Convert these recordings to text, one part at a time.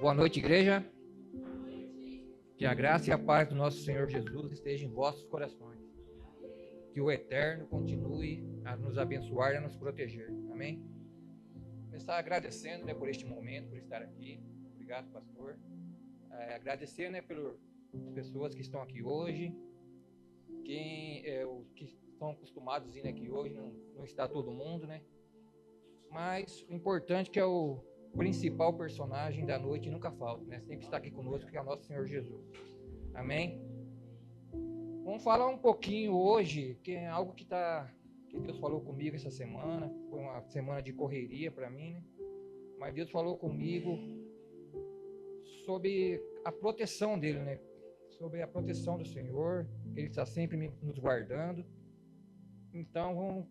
Boa noite, igreja. Que a graça e a paz do nosso Senhor Jesus esteja em vossos corações. Que o Eterno continue a nos abençoar e a nos proteger. Amém? Começar agradecendo, por este momento, por estar aqui. Obrigado, pastor. Agradecer, pelas pessoas que estão aqui hoje. Os que estão acostumados a ir aqui hoje, não está todo mundo, Mas o importante é que o principal personagem da noite nunca falta, Sempre está aqui conosco, que é o nosso Senhor Jesus. Amém? Vamos falar um pouquinho hoje, que é algo que Deus falou comigo essa semana. Foi uma semana de correria para mim, Mas Deus falou comigo sobre a proteção dele, Sobre a proteção do Senhor, que Ele está sempre nos guardando. Então,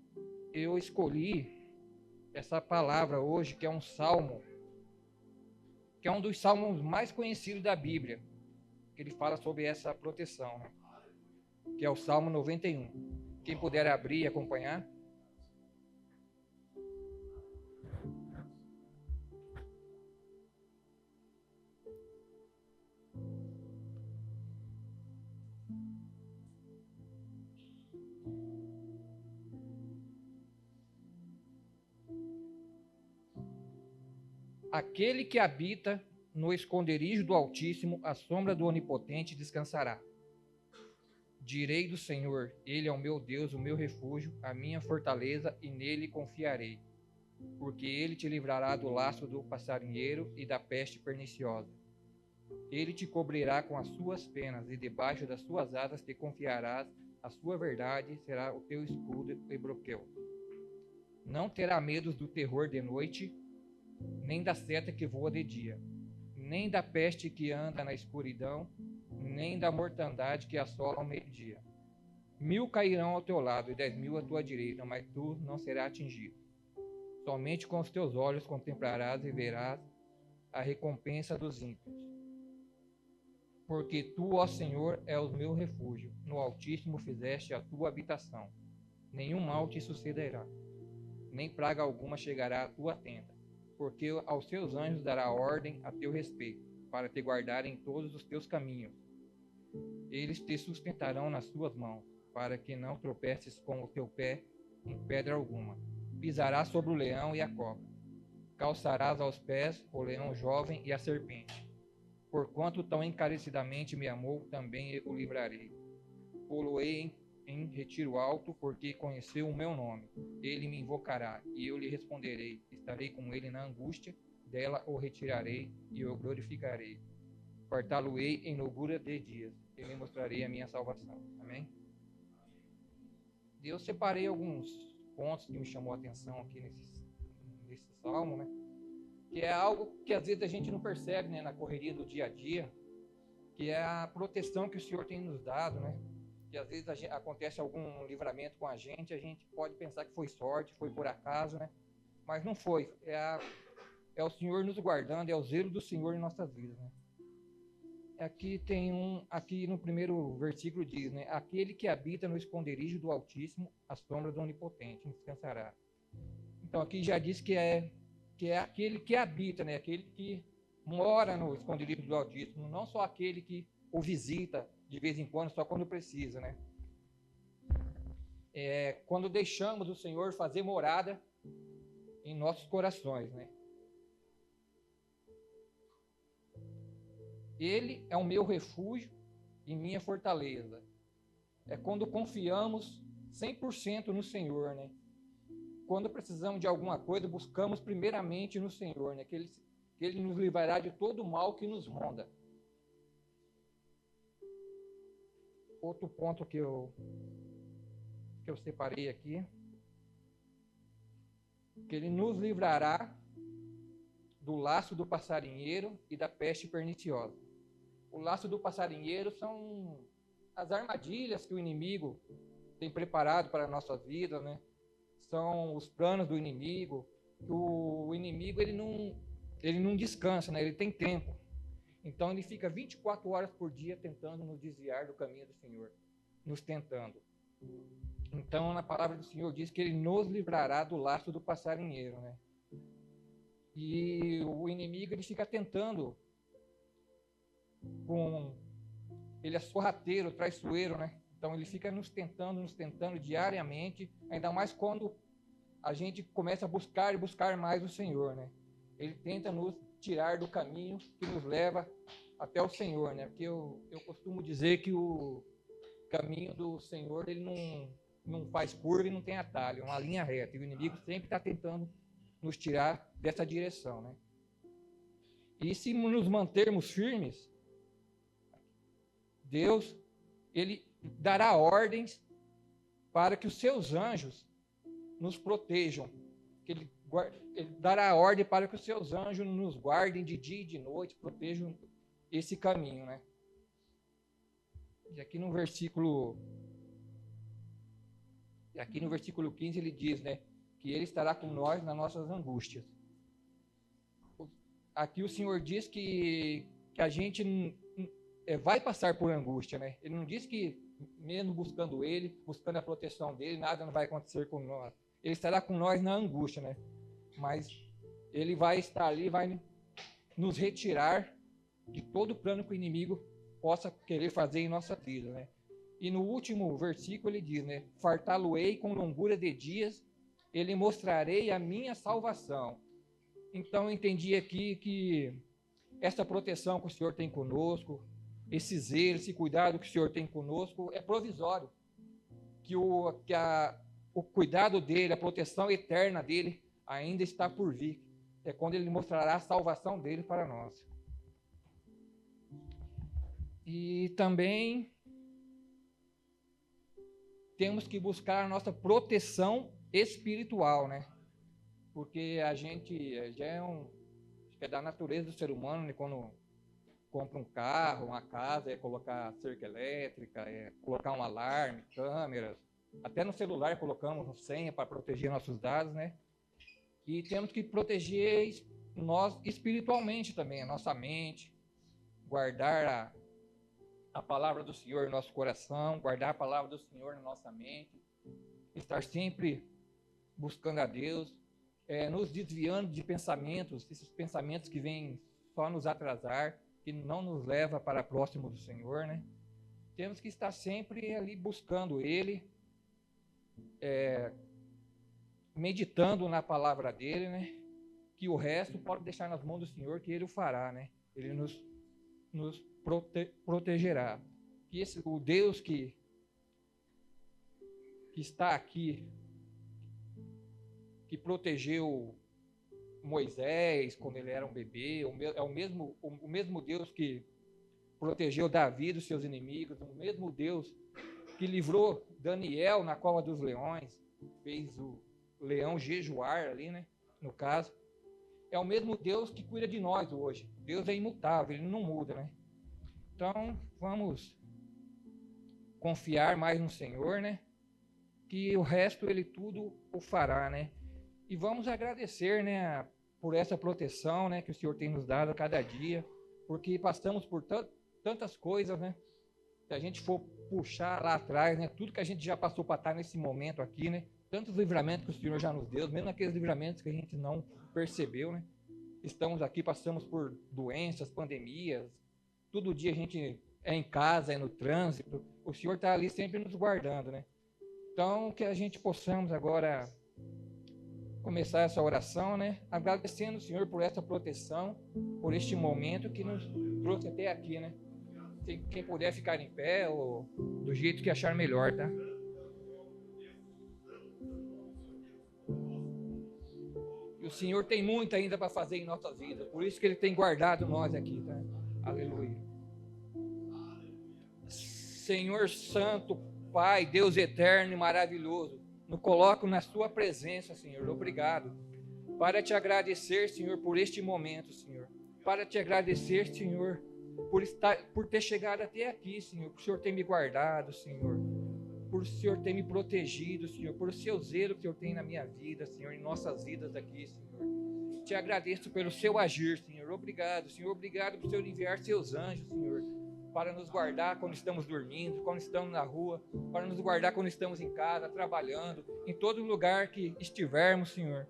eu escolhi essa palavra hoje, que é um salmo, que é um dos salmos mais conhecidos da Bíblia, que ele fala sobre essa proteção, que é o Salmo 91. Quem puder abrir e acompanhar. Aquele que habita no esconderijo do Altíssimo, à sombra do Onipotente descansará. Direi do Senhor, Ele é o meu Deus, o meu refúgio, a minha fortaleza, e nele confiarei. Porque Ele te livrará do laço do passarinheiro e da peste perniciosa. Ele te cobrirá com as suas penas, e debaixo das suas asas te confiarás. A sua verdade será o teu escudo e broquel. Não terá medo do terror de noite, nem da seta que voa de dia, nem da peste que anda na escuridão, nem da mortandade que assola ao meio-dia. 1000 cairão ao teu lado e 10.000 à tua direita, mas tu não serás atingido. Somente com os teus olhos contemplarás e verás a recompensa dos ímpios. Porque tu, ó Senhor, és o meu refúgio, no Altíssimo fizeste a tua habitação. Nenhum mal te sucederá, nem praga alguma chegará à tua tenda. Porque aos seus anjos dará ordem a teu respeito, para te guardarem em todos os teus caminhos. Eles te sustentarão nas suas mãos, para que não tropeces com o teu pé em pedra alguma. Pisarás sobre o leão e a cobra. Calçarás aos pés o leão jovem e a serpente. Porquanto tão encarecidamente me amou, também eu o livrarei. Pô-lo-ei em retiro alto, porque conheceu o meu nome. Ele me invocará, e eu lhe responderei. Estarei com ele na angústia, dela o retirarei, e o glorificarei. Fartá-lo-ei em longura de dias, e lhe mostrarei a minha salvação. Amém? Eu separei alguns pontos que me chamou a atenção aqui nesse salmo, Que é algo que às vezes a gente não percebe, na correria do dia a dia, que é a proteção que o Senhor tem nos dado, Que às vezes acontece algum livramento com a gente pode pensar que foi sorte, foi por acaso, Mas não foi. É o Senhor nos guardando, é o zelo do Senhor em nossas vidas, Aqui no primeiro versículo diz, Aquele que habita no esconderijo do Altíssimo, à sombra do Onipotente, descansará. Então aqui já diz que é aquele que habita, Aquele que mora no esconderijo do Altíssimo, não só aquele que o visita de vez em quando, só quando precisa, Quando deixamos o Senhor fazer morada em nossos corações, Ele é o meu refúgio e minha fortaleza. É quando confiamos 100% no Senhor, Quando precisamos de alguma coisa, buscamos primeiramente no Senhor, que Ele nos livrará de todo o mal que nos ronda. Outro ponto que eu separei aqui, que Ele nos livrará do laço do passarinheiro e da peste perniciosa. O laço do passarinheiro são as armadilhas que o inimigo tem preparado para a nossa vida, São os planos do inimigo. O inimigo ele não descansa, Ele tem tempo. Então ele fica 24 horas por dia tentando nos desviar do caminho do Senhor, nos tentando. Então na palavra do Senhor diz que Ele nos livrará do laço do passarinheiro, E o inimigo ele fica tentando Ele é sorrateiro, traiçoeiro, né? Então ele fica nos tentando diariamente, ainda mais quando a gente começa a buscar e buscar mais o Senhor, né? Ele tenta nos tirar do caminho que nos leva até o Senhor, né? Porque eu costumo dizer que o caminho do Senhor, ele não faz curva e não tem atalho, é uma linha reta. E o inimigo sempre está tentando nos tirar dessa direção, né? E se nos mantermos firmes, Deus, ele dará ordens para que os seus anjos nos protejam. Ele dará ordem para que os seus anjos nos guardem de dia e de noite, protejam esse caminho, né? E aqui no versículo 15 ele diz, né, que ele estará com nós nas nossas angústias. Aqui o Senhor diz que a gente vai passar por angústia, né? Ele não diz que mesmo buscando ele, buscando a proteção dele, nada não vai acontecer com nós. Ele estará com nós na angústia, né? Mas ele vai estar ali, vai nos retirar de todo o plano que o inimigo possa querer fazer em nossa vida, né? E no último versículo ele diz, né? Fartá-lo-ei com longura de dias, ele mostrarei a minha salvação. Então eu entendi aqui que essa proteção que o Senhor tem conosco, esse zelo, esse cuidado que o Senhor tem conosco é provisório. Que o cuidado dele, a proteção eterna dele ainda está por vir. É quando ele mostrará a salvação dele para nós. E também temos que buscar a nossa proteção espiritual, né? Porque a gente já acho que é da natureza do ser humano, né? Quando compra um carro, uma casa, é colocar cerca elétrica, é colocar um alarme, câmeras, até no celular colocamos senha para proteger nossos dados, né? E temos que proteger nós espiritualmente também, a nossa mente, guardar a palavra do Senhor no nosso coração, guardar a palavra do Senhor na nossa mente, estar sempre buscando a Deus, nos desviando de pensamentos, esses pensamentos que vêm só nos atrasar, que não nos leva para próximo do Senhor, né? Temos que estar sempre ali buscando Ele, meditando na palavra dele, né? Que o resto pode deixar nas mãos do Senhor, que Ele o fará, né? Ele nos protegerá. Que o Deus que está aqui, que protegeu Moisés quando ele era um bebê, é o mesmo Deus que protegeu Davi dos seus inimigos, o mesmo Deus que livrou Daniel na cova dos leões, fez o leão jejuar ali, né? No caso, é o mesmo Deus que cuida de nós hoje. Deus é imutável, ele não muda, né? Então, vamos confiar mais no Senhor, né? Que o resto ele tudo o fará, né? E vamos agradecer, né, por essa proteção, né, que o Senhor tem nos dado a cada dia, porque passamos por tantas coisas, né? Se a gente for puxar lá atrás, né, tudo que a gente já passou para estar nesse momento aqui, né? Tantos livramentos que o Senhor já nos deu, mesmo aqueles livramentos que a gente não percebeu, né? Estamos aqui, passamos por doenças, pandemias, todo dia a gente é em casa, é no trânsito, o Senhor está ali sempre nos guardando, né? Então, que a gente possamos agora começar essa oração, né? Agradecendo o Senhor por essa proteção, por este momento que nos trouxe até aqui, né? Quem puder ficar em pé, ou do jeito que achar melhor, tá? E o Senhor tem muito ainda para fazer em nossas vidas, por isso que Ele tem guardado nós aqui, tá? Aleluia. Senhor Santo, Pai, Deus eterno e maravilhoso, nos coloco na sua presença, Senhor. Obrigado. Para te agradecer, Senhor, por este momento, Senhor. Para te agradecer, Senhor, por ter chegado até aqui, Senhor. Por o Senhor ter me guardado, Senhor. Por o Senhor ter me protegido, Senhor. Por o seu zelo que o Senhor tem na minha vida, Senhor, em nossas vidas aqui, Senhor. Te agradeço pelo seu agir, Senhor. Obrigado, Senhor. Obrigado por o Senhor enviar seus anjos, Senhor, para nos guardar quando estamos dormindo, quando estamos na rua, para nos guardar quando estamos em casa, trabalhando, em todo lugar que estivermos, Senhor.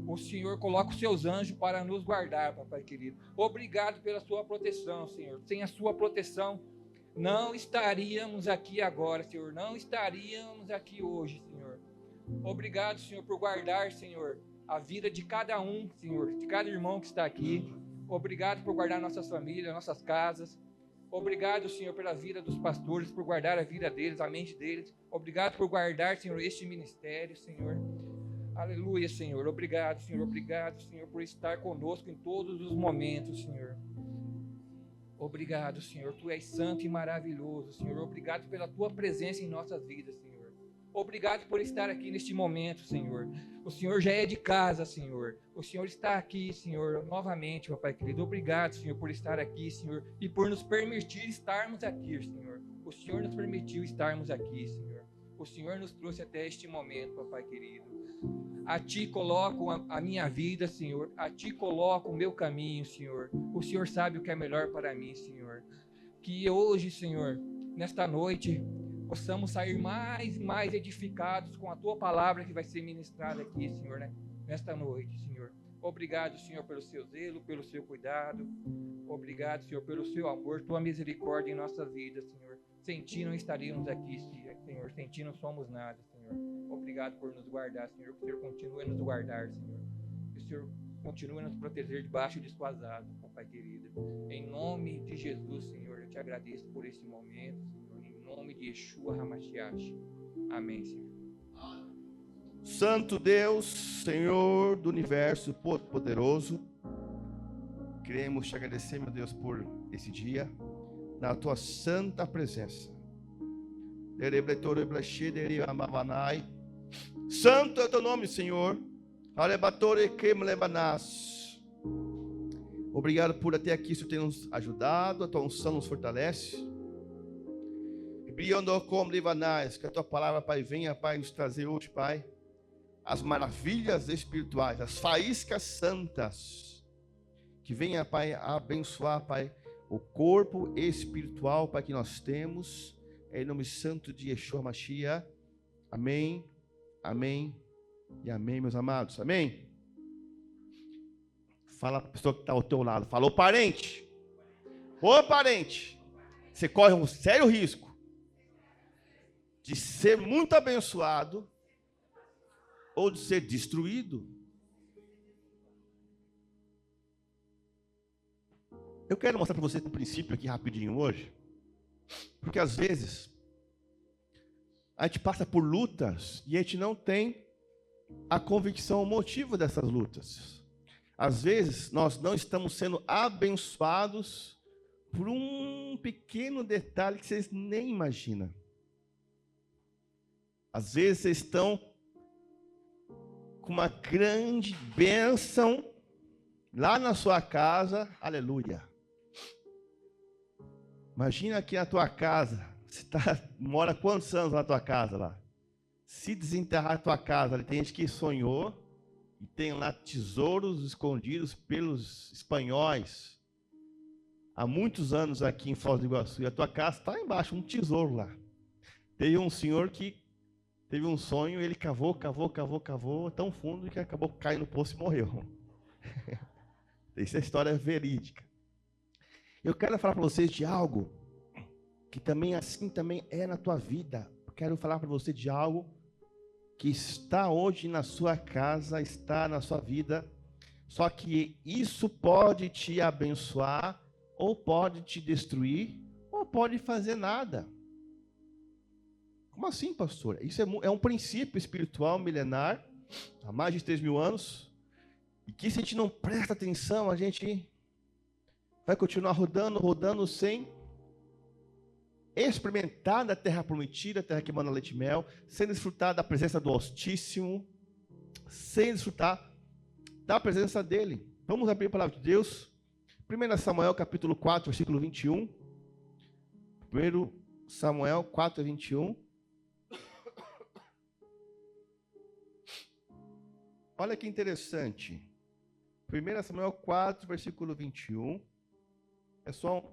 o Senhor coloca os seus anjos para nos guardar, papai querido. Obrigado pela sua proteção, Senhor. Sem a sua proteção, não estaríamos aqui agora, Senhor. Não estaríamos aqui hoje, Senhor. Obrigado, Senhor, por guardar, Senhor, a vida de cada um, Senhor, de cada irmão que está aqui. Obrigado por guardar nossas famílias, nossas casas. Obrigado, Senhor, pela vida dos pastores, por guardar a vida deles, a mente deles. Obrigado por guardar, Senhor, este ministério, Senhor. Aleluia, Senhor. Obrigado, Senhor, por estar conosco em todos os momentos, Senhor. Obrigado, Senhor. Tu és santo e maravilhoso, Senhor. Obrigado pela tua presença em nossas vidas, Senhor. Obrigado por estar aqui neste momento, Senhor. O Senhor já é de casa, Senhor. O Senhor está aqui, Senhor, novamente, papai querido. Obrigado, Senhor, por estar aqui, Senhor, e por nos permitir estarmos aqui, Senhor. O Senhor nos permitiu estarmos aqui, Senhor. O Senhor nos trouxe até este momento, papai querido. A Ti coloco a minha vida, Senhor. A Ti coloco o meu caminho, Senhor. O Senhor sabe o que é melhor para mim, Senhor. Que hoje, Senhor, nesta noite, possamos sair mais e mais edificados com a Tua palavra que vai ser ministrada aqui, Senhor, né? Nesta noite, Senhor. Obrigado, Senhor, pelo Seu zelo, pelo Seu cuidado. Obrigado, Senhor, pelo Seu amor, Tua misericórdia em nossa vida, Senhor. Sem Ti não estaríamos aqui, Senhor. Sem Ti não somos nada, Senhor. Obrigado por nos guardar, Senhor. Que o Senhor continue a nos guardar, Senhor. Que o Senhor continue a nos proteger debaixo de Suas asas, papai querido. Em nome de Jesus, Senhor, eu Te agradeço por esse momento, Senhor. Em nome de Yeshua HaMashiach. Amém, Senhor. Santo Deus, Senhor do universo poderoso, queremos Te agradecer, meu Deus, por esse dia, na Tua santa presença. Santo é o Teu nome, Senhor. Obrigado por até aqui, Senhor, ter nos ajudado. A Tua unção nos fortalece. Que a Tua palavra, Pai, venha, Pai, nos trazer hoje, Pai, as maravilhas espirituais, as faíscas santas, que venha, Pai, abençoar, Pai, o corpo espiritual, Pai, que nós temos, em nome santo de Yeshua Mashiach. Amém, amém e amém, meus amados. Amém. Fala para a pessoa que está ao teu lado. Falou, parente. Ô, parente, você corre um sério risco de ser muito abençoado ou de ser destruído. Eu quero mostrar para você um princípio aqui rapidinho hoje, porque às vezes a gente passa por lutas e a gente não tem a convicção, o motivo dessas lutas. Às vezes nós não estamos sendo abençoados por um pequeno detalhe que vocês nem imaginam. Às vezes vocês estão com uma grande bênção lá na sua casa, aleluia. Imagina aqui na tua casa, você mora quantos anos na tua casa lá? Se desenterrar a tua casa, tem gente que sonhou e tem lá tesouros escondidos pelos espanhóis há muitos anos aqui em Foz do Iguaçu, e a tua casa está embaixo, um tesouro lá. Teve um senhor que teve um sonho, ele cavou tão fundo que acabou caindo no poço e morreu. Essa história é verídica. Eu quero falar para vocês de algo que também assim também é na tua vida. Quero falar para você de algo que está hoje na sua casa, está na sua vida. Só que isso pode te abençoar, ou pode te destruir, ou pode fazer nada. Como assim, pastor? Isso é um princípio espiritual milenar, há mais de 3.000 anos, e que se a gente não presta atenção, a gente vai continuar rodando sem experimentar da terra prometida, a terra que manda leite e mel, sem desfrutar da presença do Altíssimo, sem desfrutar da presença dele. Vamos abrir a palavra de Deus. 1 Samuel capítulo 4, versículo 21. 1 Samuel 4, 21. Olha que interessante. 1 Samuel 4, versículo 21. É só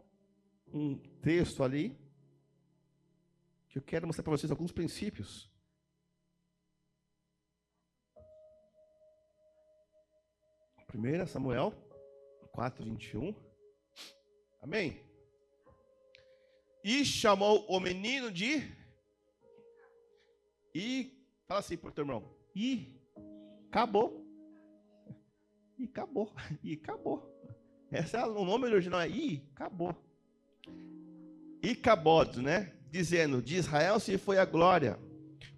um texto ali que eu quero mostrar para vocês alguns princípios. 1 Samuel 4:21. Amém? E chamou o menino de... E fala assim pro teu irmão. E acabou. E acabou. E acabou. Esse é o nome original, e acabou. Icabod, né? Dizendo, de Israel se foi a glória.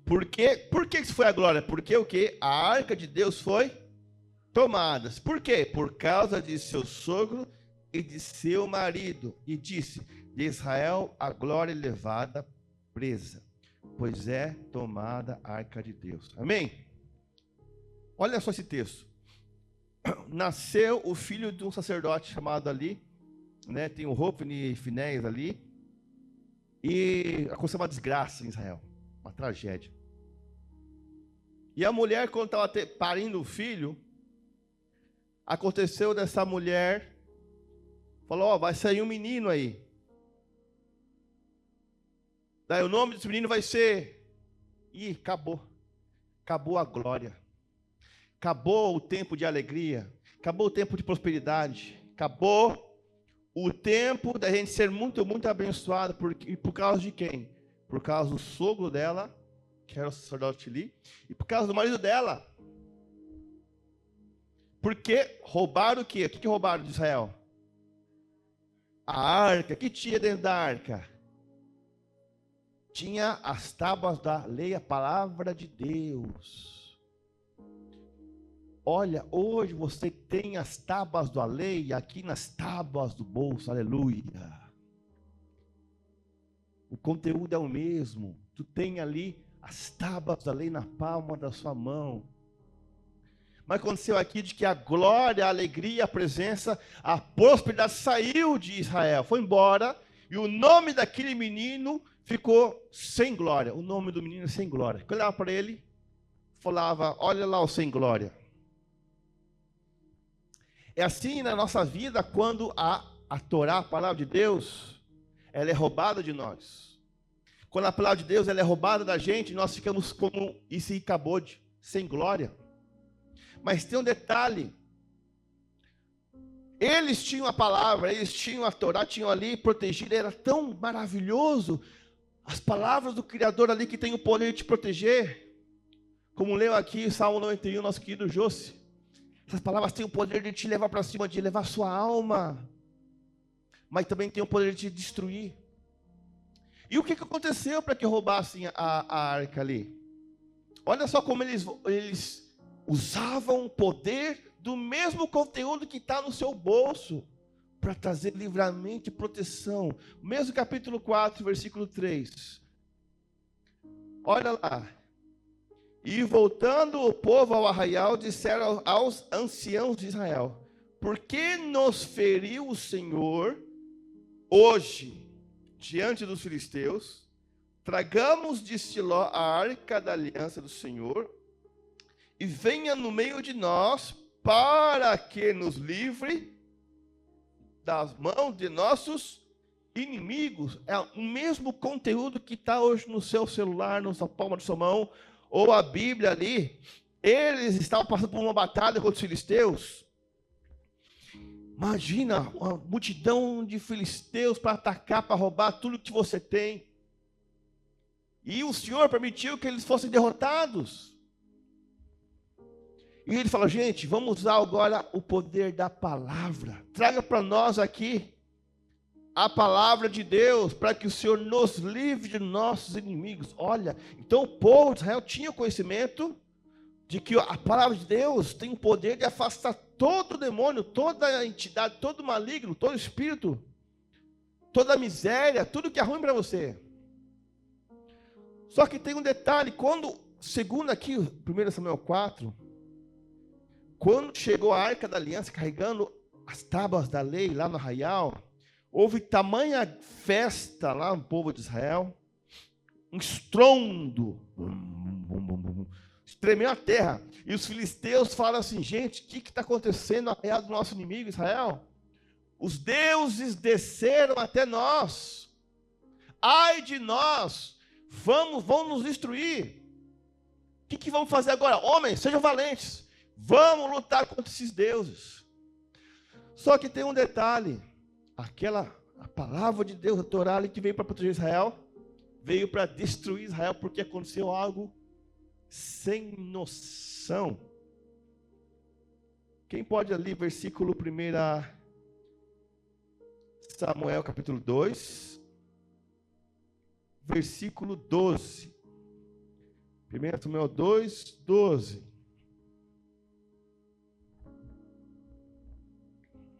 Por que se foi a glória? Porque o quê? A arca de Deus foi tomada. Por quê? Por causa de seu sogro e de seu marido. E disse, de Israel a glória levada presa, pois é tomada a arca de Deus. Amém? Olha só esse texto. Nasceu o filho de um sacerdote chamado ali, né? Tem o Hofni e Finéias ali. E aconteceu uma desgraça em Israel, uma tragédia. E a mulher, quando estava parindo o filho, aconteceu dessa mulher, falou, ó, vai sair um menino aí. Daí o nome desse menino vai ser... Ih, acabou. Acabou a glória. Acabou o tempo de alegria. Acabou o tempo de prosperidade. Acabou o tempo da gente ser muito, muito abençoado. Por causa de quem? Por causa do sogro dela, que era o sacerdote ali, e por causa do marido dela. Porque roubaram o quê? O que roubaram de Israel? A arca. O que tinha dentro da arca? Tinha as tábuas da lei, a palavra de Deus. Olha, hoje você tem as tábuas da lei aqui nas tábuas do bolso, aleluia. O conteúdo é o mesmo. Tu tem ali as tábuas da lei na palma da sua mão. Mas aconteceu aqui de que a glória, a alegria, a presença, a prosperidade saiu de Israel, foi embora, e o nome daquele menino ficou sem glória. O nome do menino sem glória. Quando eu olhava para ele, falava, olha lá o sem glória. É assim na nossa vida, quando a Torá, a palavra de Deus, ela é roubada de nós. Quando a palavra de Deus ela é roubada da gente, nós ficamos como esse Icabod, sem glória. Mas tem um detalhe. Eles tinham a palavra, eles tinham a Torá, tinham ali protegido, era tão maravilhoso. As palavras do Criador ali que tem o poder de te proteger. Como leu aqui Salmo 91, nosso querido Josi. Essas palavras têm o poder de te levar para cima, de levar a sua alma. Mas também tem o poder de te destruir. E o que aconteceu para que roubassem a arca ali? Olha só como eles usavam o poder do mesmo conteúdo que está no seu bolso para trazer livramento e proteção. Mesmo capítulo 4, versículo 3. Olha lá. E voltando o povo ao arraial, disseram aos anciãos de Israel, por que nos feriu o Senhor hoje diante dos filisteus? Tragamos de Siló a arca da aliança do Senhor e venha no meio de nós para que nos livre das mãos de nossos inimigos. É o mesmo conteúdo que está hoje no seu celular, na sua palma de sua mão, ou a Bíblia ali. Eles estavam passando por uma batalha contra os filisteus. Imagina uma multidão de filisteus para atacar, para roubar tudo que você tem. E o Senhor permitiu que eles fossem derrotados. E ele falou, gente, vamos usar agora o poder da palavra. Traga para nós aqui a palavra de Deus, para que o Senhor nos livre de nossos inimigos. Olha, então o povo de Israel tinha conhecimento de que a palavra de Deus tem o poder de afastar todo demônio, toda entidade, todo maligno, todo espírito, toda miséria, tudo que é ruim para você. Só que tem um detalhe, segundo aqui, 1 Samuel 4, quando chegou a arca da aliança, carregando as tábuas da lei lá no arraial, houve tamanha festa lá no povo de Israel, um estrondo, tremeu a terra, e os filisteus falaram assim, gente, o que está acontecendo no arraial do nosso inimigo Israel? Os deuses desceram até nós, ai de nós, vão nos destruir. O que vamos fazer agora? Homens, sejam valentes, Vamos lutar contra esses deuses. Só que tem um detalhe. A palavra de Deus, a Torá ali que veio para proteger Israel, veio para destruir Israel, porque aconteceu algo sem noção. Quem pode ali, versículo 1 Samuel capítulo 2, versículo 12. 1 Samuel 2, 12.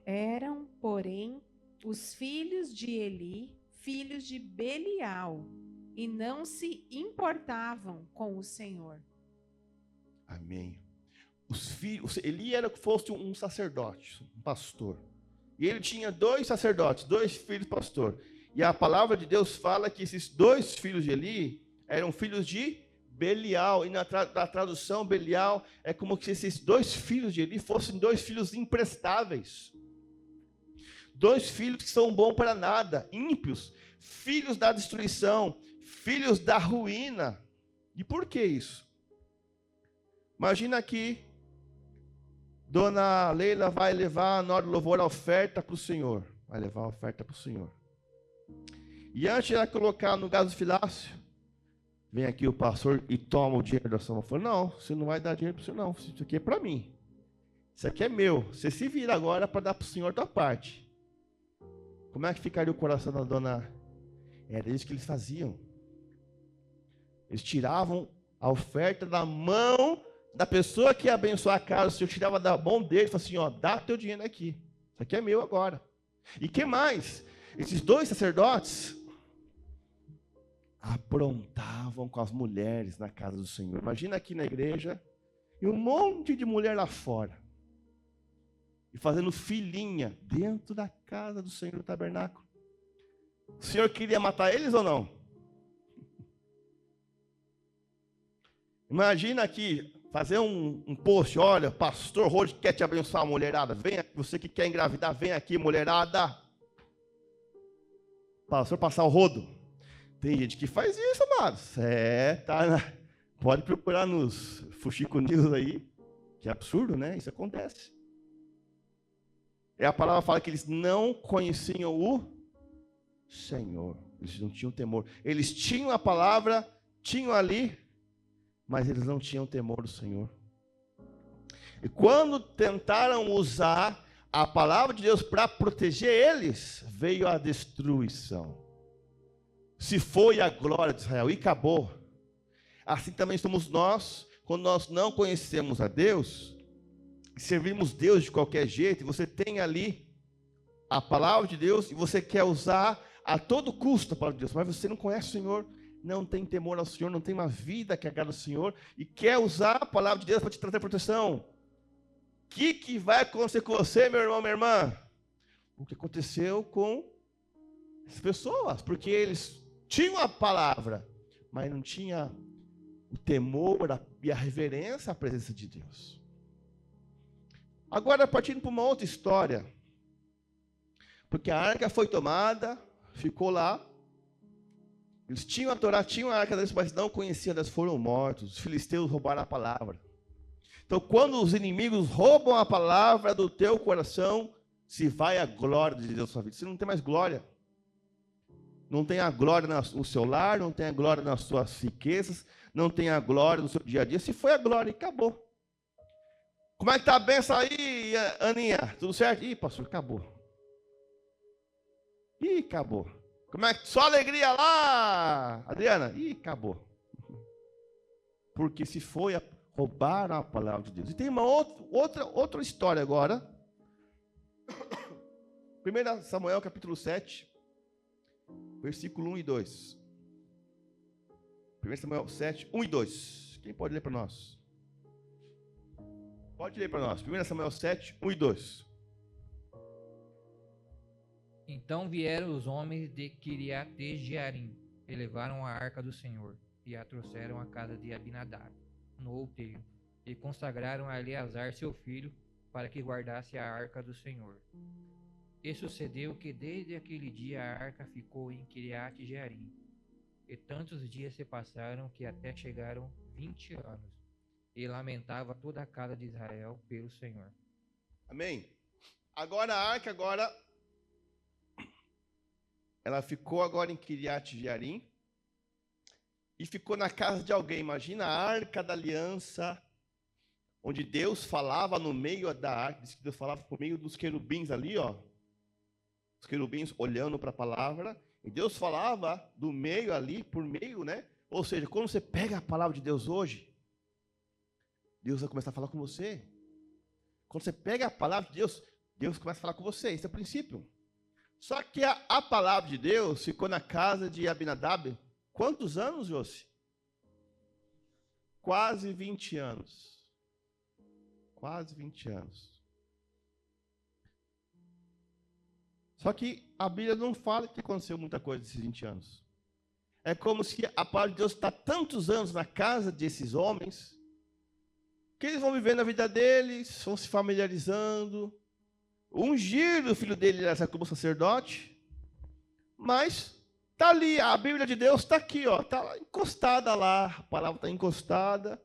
Eram, porém, os filhos de Eli, filhos de Belial, e não se importavam com o Senhor. Amém. Eli era que fosse um sacerdote, um pastor. E ele tinha 2 sacerdotes, 2 filhos pastor. E a palavra de Deus fala que esses 2 filhos de Eli eram filhos de Belial. E na tradução, Belial é como se esses 2 filhos de Eli fossem 2 filhos imprestáveis. 2 filhos que são bons para nada, ímpios, filhos da destruição, filhos da ruína. E por que isso? Imagina aqui, Dona Leila vai levar na hora do louvor a oferta para o Senhor. Vai levar a oferta para o Senhor. E antes de ela colocar no gasofilácio, vem aqui o pastor e toma o dinheiro da sua mão. Fala, não, você não vai dar dinheiro para o Senhor, não. Isso aqui é para mim. Isso aqui é meu. Você se vira agora para dar para o Senhor da parte. Como é que ficaria o coração da dona? Era isso que eles faziam. Eles tiravam a oferta da mão da pessoa que ia abençoar a casa. O Senhor tirava da mão dele e falava assim, ó, dá teu dinheiro aqui. Isso aqui é meu agora. E que mais? Esses 2 sacerdotes aprontavam com as mulheres na casa do Senhor. Imagina aqui na igreja e um monte de mulher lá fora. E fazendo filhinha dentro da casa do Senhor do tabernáculo. O Senhor queria matar eles ou não? Imagina aqui, fazer um post, olha, pastor Rod quer te abençoar, mulherada. Vem aqui, você que quer engravidar, vem aqui, mulherada. Pastor passar o rodo. Tem gente que faz isso, amados. Pode procurar nos Fuxico News aí. Que absurdo, né? Isso acontece. A palavra fala que eles não conheciam o Senhor. Eles não tinham temor. Eles tinham a palavra, tinham ali, mas eles não tinham temor do Senhor. E quando tentaram usar a palavra de Deus para proteger eles, veio a destruição. Se foi a glória de Israel e acabou. Assim também somos nós, quando nós não conhecemos a Deus, servimos Deus de qualquer jeito, e você tem ali a palavra de Deus, e você quer usar a todo custo a palavra de Deus, mas você não conhece o Senhor, não tem temor ao Senhor, não tem uma vida que agrada ao Senhor, e quer usar a palavra de Deus para te trazer proteção. O que vai acontecer com você, meu irmão, minha irmã? O que aconteceu com as pessoas, porque eles tinham a palavra, mas não tinha o temor e a reverência à presença de Deus. Agora, partindo para uma outra história, porque a arca foi tomada, ficou lá, eles tinham a Torá, tinham a arca deles, mas não conheciam, eles foram mortos, os filisteus roubaram a palavra. Então, quando os inimigos roubam a palavra do teu coração, se vai a glória de Deus na sua vida, você não tem mais glória. Não tem a glória no seu lar, não tem a glória nas suas riquezas, não tem a glória no seu dia a dia, se foi a glória e acabou. Como é que está a benção aí, Aninha? Tudo certo? Ih, pastor, acabou. Ih, acabou. Como é que só alegria lá, Adriana? Ih, acabou. Porque se foi roubaram a palavra de Deus. E tem uma outra história agora. 1 Samuel capítulo 7, versículo 1 e 2. 1 Samuel 7, 1 e 2. Quem pode ler para nós? Pode ler para nós. 1 Samuel 7, 1 e 2. Então vieram os homens de Quiriate-Jearim, e levaram a arca do Senhor, e a trouxeram à casa de Abinadab, no outeiro, e consagraram a Eleazar seu filho, para que guardasse a arca do Senhor. E sucedeu que desde aquele dia a arca ficou em Quiriate-Jearim, e tantos dias se passaram que até chegaram 20 anos. e lamentava toda a casa de Israel pelo Senhor. Amém? Agora a arca, ela ficou agora em Kiriat Jearim e ficou na casa de alguém. Imagina a arca da aliança, onde Deus falava no meio da arca, diz que Deus falava por meio dos querubins ali, ó. Os querubins olhando para a palavra, e Deus falava do meio ali, por meio, né? Ou seja, quando você pega a palavra de Deus hoje, Deus vai começar a falar com você. Quando você pega a palavra de Deus, Deus começa a falar com você. Esse é o princípio. Só que a palavra de Deus ficou na casa de Abinadab. Quantos anos, Josi? Quase 20 anos. Quase 20 anos. Só que a Bíblia não fala que aconteceu muita coisa nesses 20 anos. É como se a palavra de Deus está tantos anos na casa desses homens, que eles vão vivendo a vida deles, vão se familiarizando. O ungido, o filho dele era como sacerdote, mas está ali, a Bíblia de Deus está aqui, está encostada lá, a palavra está encostada.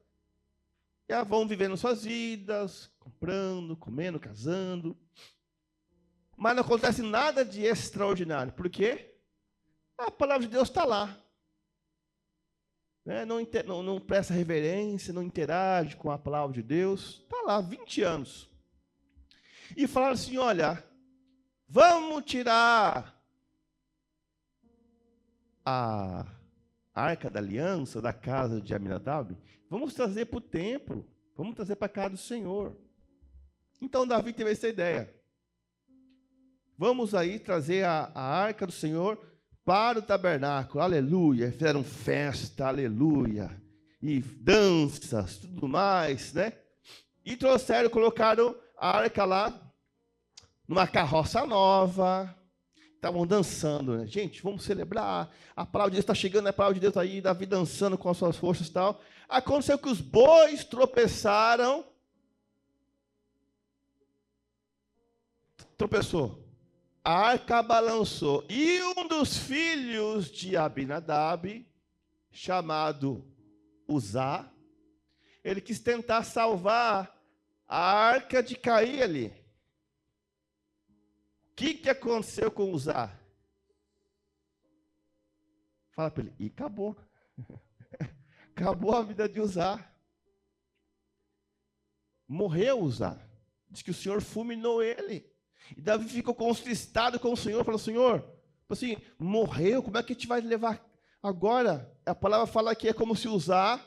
E elas vão vivendo suas vidas, comprando, comendo, casando. Mas não acontece nada de extraordinário. Por quê? A palavra de Deus está lá. Não presta reverência, não interage com a palavra de Deus. Está lá, 20 anos. E falaram assim, olha, vamos tirar a arca da aliança da casa de Aminadab, vamos trazer para o templo, vamos trazer para a casa do Senhor. Então Davi teve essa ideia. Vamos aí trazer a arca do Senhor para o tabernáculo, aleluia. Fizeram festa, aleluia, e danças, tudo mais, né? E trouxeram, colocaram a arca lá numa carroça nova. Estavam dançando, né? Gente, vamos celebrar. A palavra de Deus está chegando, a palavra de Deus está aí, Davi dançando com as suas forças e tal. Aconteceu que os bois tropeçaram. Tropeçou. A arca balançou. E um dos filhos de Abinadab, chamado Uzá, ele quis tentar salvar a arca de cair ali. O que aconteceu com Uzá? Fala para ele, e acabou. Acabou a vida de Uzá. Morreu Uzá. Diz que o Senhor fulminou ele. E Davi ficou contristado com o Senhor, falou, Senhor, assim, morreu, como é que a gente vai levar agora? A palavra fala que é como se Uzá,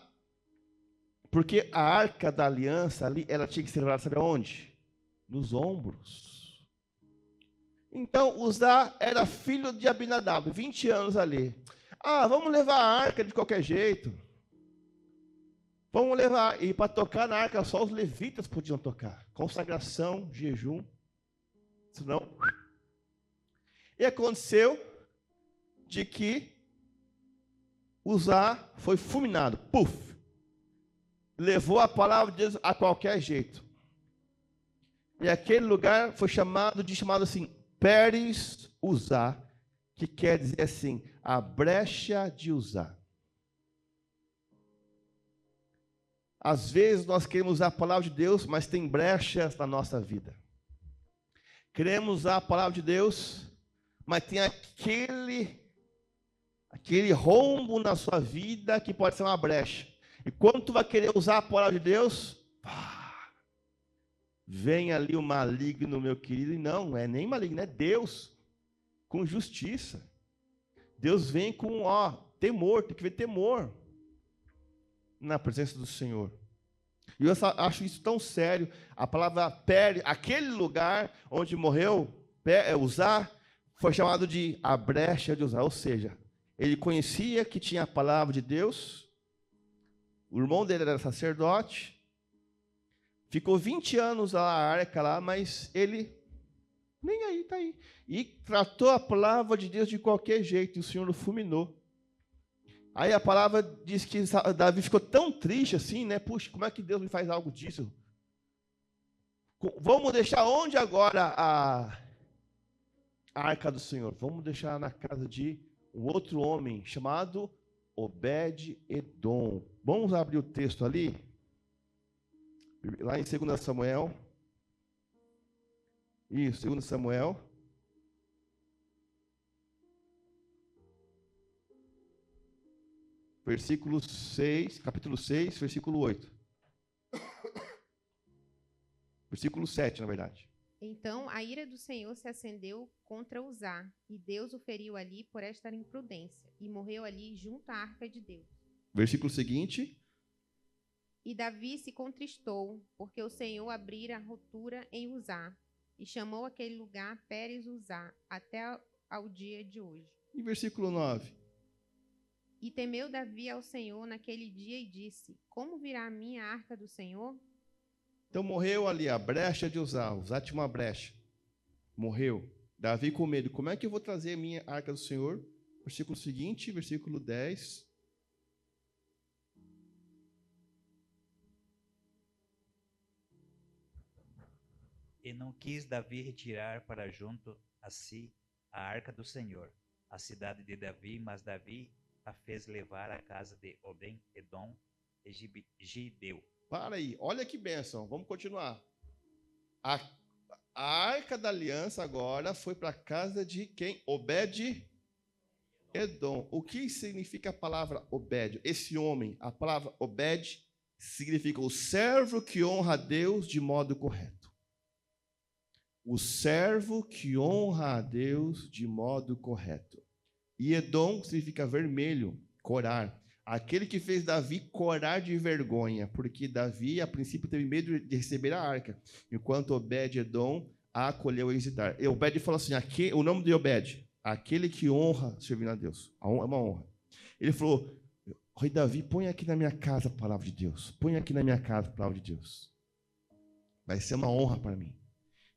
porque a arca da aliança ali, ela tinha que ser levada, sabe aonde? Nos ombros. Então, Uzá era filho de Abinadab, 20 anos ali. Ah, vamos levar a arca de qualquer jeito. Vamos levar, e para tocar na arca, só os levitas podiam tocar. Consagração, jejum. Senão... E aconteceu de que Uzá foi fulminado. Puf! Levou a palavra de Deus a qualquer jeito. E aquele lugar foi chamado assim, Pérez Uzá, que quer dizer assim, a brecha de Uzá. Às vezes nós queremos usar a palavra de Deus, mas tem brechas na nossa vida. Queremos usar a palavra de Deus, mas tem aquele rombo na sua vida que pode ser uma brecha. E quando tu vai querer usar a palavra de Deus, vem ali o maligno, meu querido, e não é nem maligno, é Deus, com justiça. Deus vem com temor, tem que ver temor na presença do Senhor. E eu acho isso tão sério. A palavra Pérez, aquele lugar onde morreu Uzá, foi chamado de a brecha de Uzá. Ou seja, ele conhecia que tinha a palavra de Deus, o irmão dele era sacerdote, ficou 20 anos lá, a arca lá, mas ele nem aí, está aí. E tratou a palavra de Deus de qualquer jeito, e o Senhor o fulminou. Aí a palavra diz que Davi ficou tão triste assim, né? Puxa, como é que Deus me faz algo disso? Vamos deixar onde agora a arca do Senhor? Vamos deixar na casa de um outro homem chamado Obed-Edom. Vamos abrir o texto ali? Lá em 2 Samuel. Isso, 2 Samuel. Versículo 6, capítulo 6, versículo 8. Versículo 7, na verdade. Então a ira do Senhor se acendeu contra Uzá, e Deus o feriu ali por esta imprudência, e morreu ali junto à arca de Deus. Versículo seguinte. E Davi se contristou, porque o Senhor abrira a rotura em Uzá, e chamou aquele lugar Pérez Uzá, até ao dia de hoje. E versículo 9. E temeu Davi ao Senhor naquele dia e disse: como virá a minha arca do Senhor? Então morreu ali a brecha de Uzá. Uzá tinha uma brecha. Morreu. Davi com medo. Como é que eu vou trazer a minha arca do Senhor? Versículo seguinte, versículo 10. E não quis Davi retirar para junto a si a arca do Senhor, a cidade de Davi, mas Davi a fez levar à casa de Obed-edom e Gideu. Para aí, olha que bênção. Vamos continuar. A arca da aliança agora foi para a casa de quem? Obed-edom. O que significa a palavra Obed? Esse homem, a palavra Obed significa o servo que honra a Deus de modo correto. O servo que honra a Deus de modo correto. E Edom significa vermelho, corar. Aquele que fez Davi corar de vergonha, porque Davi, a princípio, teve medo de receber a arca, enquanto Obed-edom a acolheu e visitar. E Obed falou assim, o nome de Obed, aquele que honra servindo a Deus. É uma honra. Ele falou, rei Davi, põe aqui na minha casa a palavra de Deus. Põe aqui na minha casa a palavra de Deus. Vai ser uma honra para mim.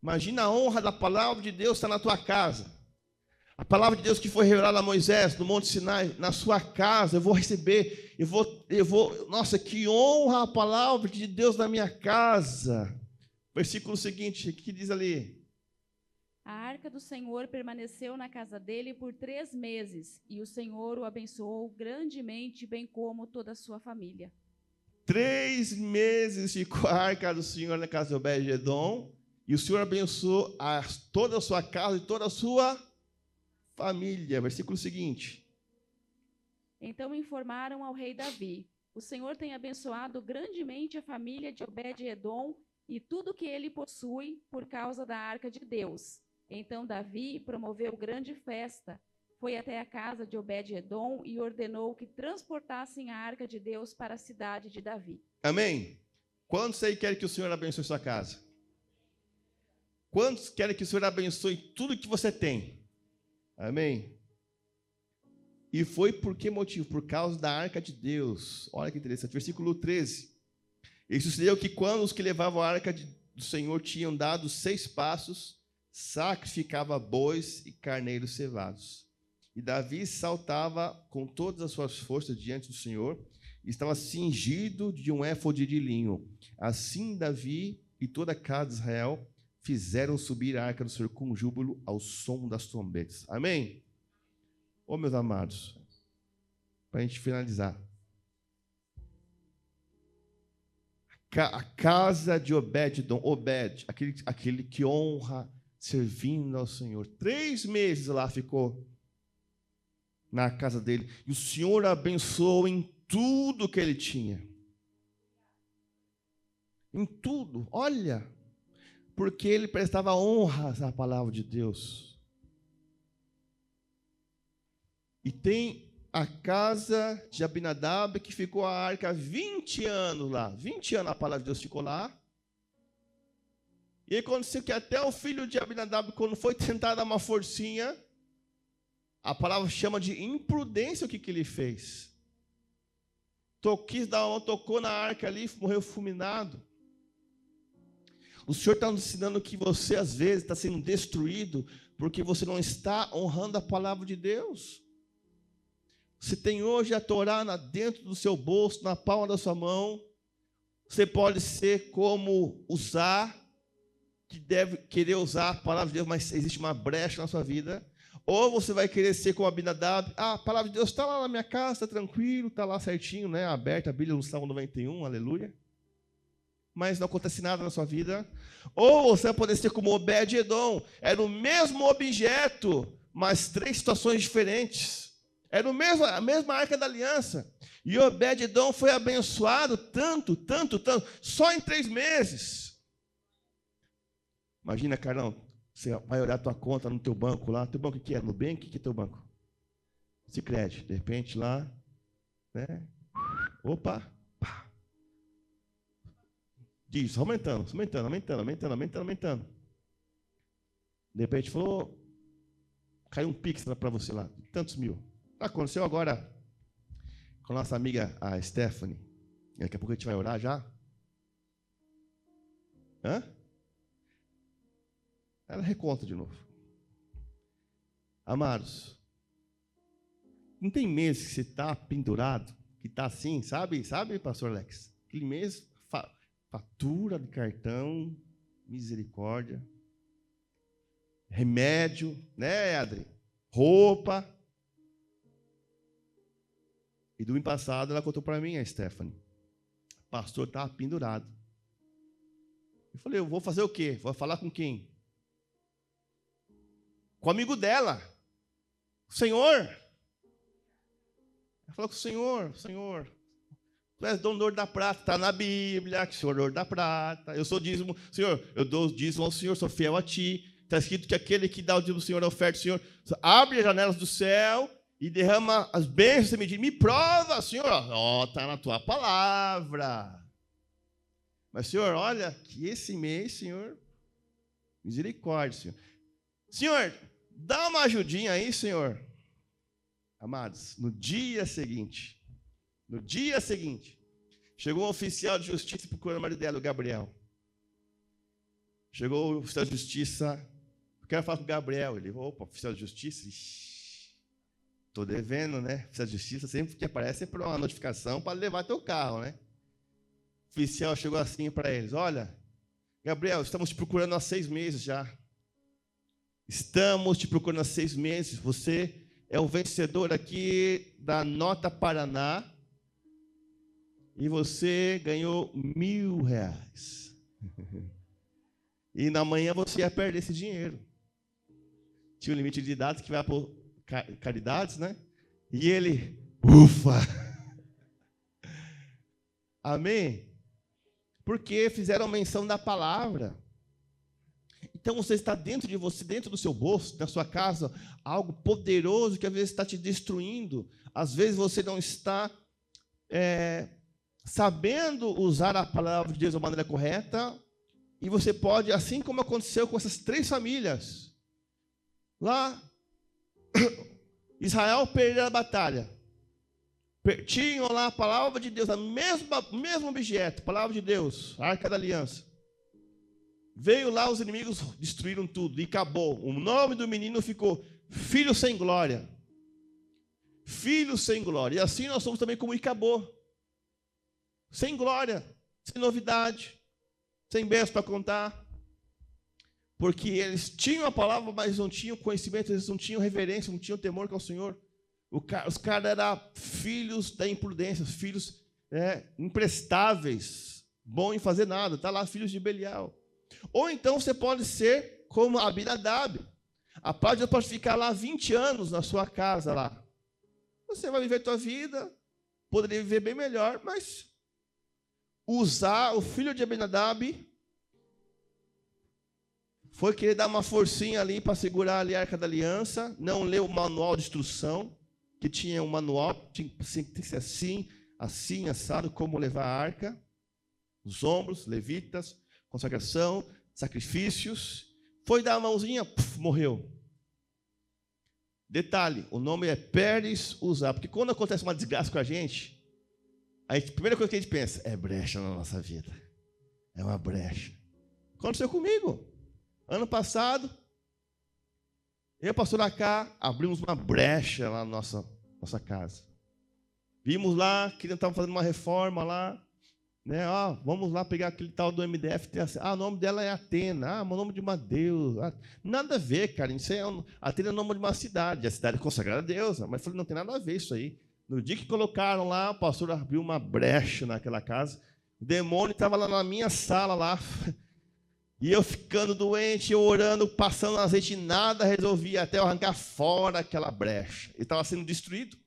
Imagina a honra da palavra de Deus estar na tua casa. A palavra de Deus que foi revelada a Moisés no Monte Sinai, na sua casa, eu vou receber, nossa, que honra a palavra de Deus na minha casa. Versículo seguinte, o que diz ali? A arca do Senhor permaneceu na casa dele por 3 meses, e o Senhor o abençoou grandemente, bem como toda a sua família. 3 meses ficou a arca do Senhor na casa de Obed-edom, e o Senhor abençoou toda a sua casa e toda a sua família. Versículo seguinte. Então informaram ao rei Davi: o Senhor tem abençoado grandemente a família de Obed-edom e tudo que ele possui por causa da arca de Deus. Então Davi promoveu grande festa, foi até a casa de Obed-edom e ordenou que transportassem a arca de Deus para a cidade de Davi. Amém? Quantos aí querem que o Senhor abençoe sua casa? Quantos querem que o Senhor abençoe tudo que você tem? Amém? E foi por que motivo? Por causa da arca de Deus. Olha que interessante. Versículo 13. E sucedeu que quando os que levavam a arca do Senhor tinham dado 6 passos, sacrificava bois e carneiros cevados. E Davi saltava com todas as suas forças diante do Senhor, e estava cingido de um éfode de linho. Assim Davi e toda a casa de Israel fizeram subir a arca do Senhor com júbilo ao som das trombetas. Amém? Ô, meus amados, para a gente finalizar. A casa de Obed-edom, aquele que honra servindo ao Senhor. 3 meses lá ficou na casa dele. E o Senhor abençoou em tudo que ele tinha. Em tudo. Olha, porque ele prestava honra à palavra de Deus. E tem a casa de Abinadab, que ficou a arca 20 anos lá. 20 anos a palavra de Deus ficou lá. E aí aconteceu que até o filho de Abinadab, quando foi tentar dar uma forcinha, a palavra chama de imprudência o que ele fez. Tocou na arca ali, morreu fulminado. O Senhor está nos ensinando que você, às vezes, está sendo destruído porque você não está honrando a palavra de Deus. Você tem hoje a Torá dentro do seu bolso, na palma da sua mão. Você pode ser como Uzá, que deve querer usar a palavra de Deus, mas existe uma brecha na sua vida. Ou você vai querer ser como Abinadab. A palavra de Deus está lá na minha casa, está tranquilo, está lá certinho, né? Aberta a Bíblia no Salmo 91, aleluia. mas não acontece nada na sua vida. Ou você vai poder ser como Obed-Edom. Era o mesmo objeto, mas 3 situações diferentes. Era a mesma Arca da Aliança. E Obed-Edom foi abençoado tanto, só em 3 meses. Imagina, Carlão, você vai olhar a tua conta no teu banco lá. Teu banco o que é? Nubank? O que é teu banco? Sicredi. De repente lá, né? Opa! Pá. Diz, aumentando. De repente falou, caiu um pix para você lá, tantos mil. Aconteceu agora com a nossa amiga, a Stephanie. Daqui a pouco a gente vai orar já. Ela reconta de novo. Amados, não tem mês que você está pendurado, que está assim, sabe, pastor Alex? Aquele mês, fatura de cartão, misericórdia, remédio, né, Adri? Roupa. E domingo passado ela contou para mim, a Stephanie. O pastor estava pendurado. Eu falei, eu vou fazer o quê? Vou falar com quem? Com o amigo dela. O Senhor. Ela falou com o Senhor. Tu és dono da prata, está na Bíblia, que o Senhor é dono da prata. Eu sou dízimo, Senhor, eu dou o dízimo ao Senhor, sou fiel a Ti. Está escrito que aquele que dá o dízimo ao Senhor, a oferta do Senhor, abre as janelas do céu e derrama as bênçãos sem medida. Me prova, Senhor. Está na Tua palavra. Mas, Senhor, olha, que esse mês, Senhor, misericórdia, Senhor. Senhor, dá uma ajudinha aí, Senhor. Amados, no dia seguinte, chegou um oficial de justiça procurando o marido dela, o Gabriel. Chegou o oficial de justiça, eu quero falar com o Gabriel. Ele, opa, oficial de justiça, estou devendo, né? Oficial de justiça, sempre que aparece é para uma notificação para levar teu carro, né? O oficial chegou assim para eles, olha, Gabriel, estamos te procurando há 6 meses já. Estamos te procurando há 6 meses, você é o vencedor aqui da Nota Paraná e você ganhou R$1.000. E na manhã você ia perder esse dinheiro. Tinha um limite de dados que vai por caridades, né? E ele, ufa! Amém? Porque fizeram menção da palavra. Então você está dentro de você, dentro do seu bolso, na sua casa, algo poderoso que às vezes está te destruindo. Às vezes você não está sabendo usar a palavra de Deus da maneira correta. E você pode, assim como aconteceu com essas 3 famílias, lá, Israel perdeu a batalha. Tinham lá a palavra de Deus, o mesmo objeto, a palavra de Deus, a Arca da Aliança. Veio lá, os inimigos destruíram tudo e acabou. O nome do menino ficou Filho Sem Glória. Filho sem glória. E assim nós somos também como Icabô. Sem glória, sem novidade, sem bênçãos para contar. Porque eles tinham a palavra, mas não tinham conhecimento, eles não tinham reverência, não tinham temor com o Senhor. Os caras eram filhos da imprudência, filhos imprestáveis, bom em fazer nada. Está lá, filhos de Belial. Ou então você pode ser como Abinadab. A paz de Deus pode ficar lá 20 anos na sua casa lá. Você vai viver a tua vida, poderia viver bem melhor, mas usar o filho de Abinadab foi querer dar uma forcinha ali para segurar ali a Arca da Aliança, não leu o manual de instrução, que tinha um manual, tinha que ser assim, assim, assado, como levar a arca, os ombros, levitas, consagração, sacrifícios. Foi dar a mãozinha, morreu. Detalhe, o nome é Pérez Uzá, porque quando acontece uma desgraça com a primeira coisa que a gente pensa, é brecha na nossa vida. É uma brecha. Aconteceu comigo. Ano passado, eu e a pastora cá abrimos uma brecha lá na nossa casa. Vimos lá que estavam fazendo uma reforma lá, né? Vamos lá pegar aquele tal do MDF. O nome dela é Atena. O nome de uma deusa. Nada a ver, cara. Isso Atena é o nome de uma cidade. A cidade é consagrada a Deus. Mas eu falei, não tem nada a ver isso aí. No dia que colocaram lá, o pastor abriu uma brecha naquela casa. O demônio estava lá na minha sala, lá. E eu ficando doente, eu orando, passando azeite, nada resolvia, até eu arrancar fora aquela brecha. Ele estava sendo destruído.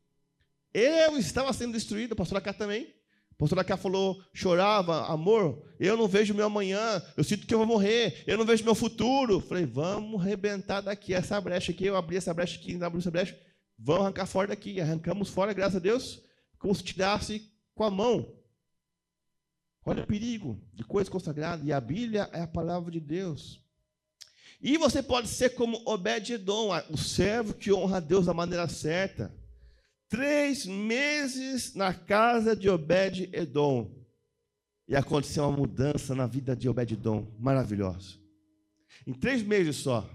Eu estava sendo destruído, a pastora Cá também. A pastora Cá falou, chorava, amor, eu não vejo meu amanhã, eu sinto que eu vou morrer, eu não vejo meu futuro. Falei, vamos arrebentar daqui essa brecha aqui, eu abri essa brecha aqui, não abri essa brecha, vamos arrancar fora daqui. Arrancamos fora, graças a Deus, como se tirasse com a mão. Olha o perigo de coisa consagrada. E a Bíblia é a palavra de Deus. E você pode ser como Obed-edom, o servo que honra a Deus da maneira certa. 3 meses na casa de Obed-edom. E aconteceu uma mudança na vida de Obed-edom. Maravilhosa. Em 3 meses só.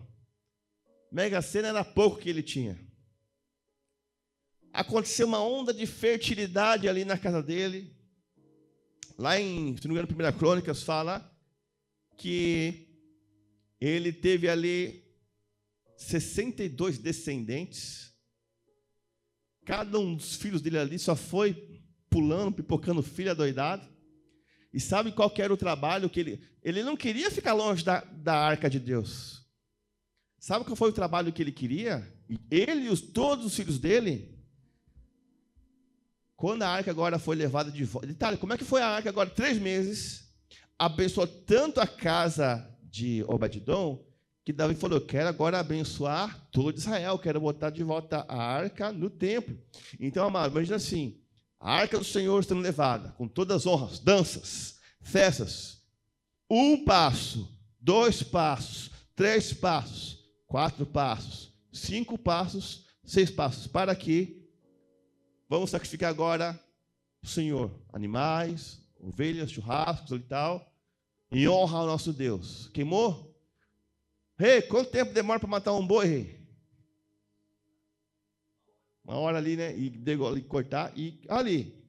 Mega Sena era pouco que ele tinha. Aconteceu uma onda de fertilidade ali na casa dele. Lá em, se não me engano, 1 Crônicas fala que ele teve ali 62 descendentes. Cada um dos filhos dele ali só foi pulando, pipocando filho adoidado. E sabe qual que era o trabalho que ele não queria ficar longe da arca de Deus. Sabe qual foi o trabalho que ele queria? Ele e todos os filhos dele. Quando a arca agora foi levada de volta. Detalhe, como é que foi a arca agora? 3 meses. Abençoou tanto a casa de Obed-edom, que Davi falou, eu quero agora abençoar todo Israel, quero botar de volta a arca no templo. Então, amado, imagina assim, a arca do Senhor sendo levada, com todas as honras, danças, festas, 1 passo, 2 passos, 3 passos, 4 passos, 5 passos, 6 passos, para que vamos sacrificar agora o Senhor, animais, ovelhas, churrascos e tal, em honra ao nosso Deus. Queimou? Rei, quanto tempo demora para matar um boi, rei? 1 hora ali, né? E cortar e ali.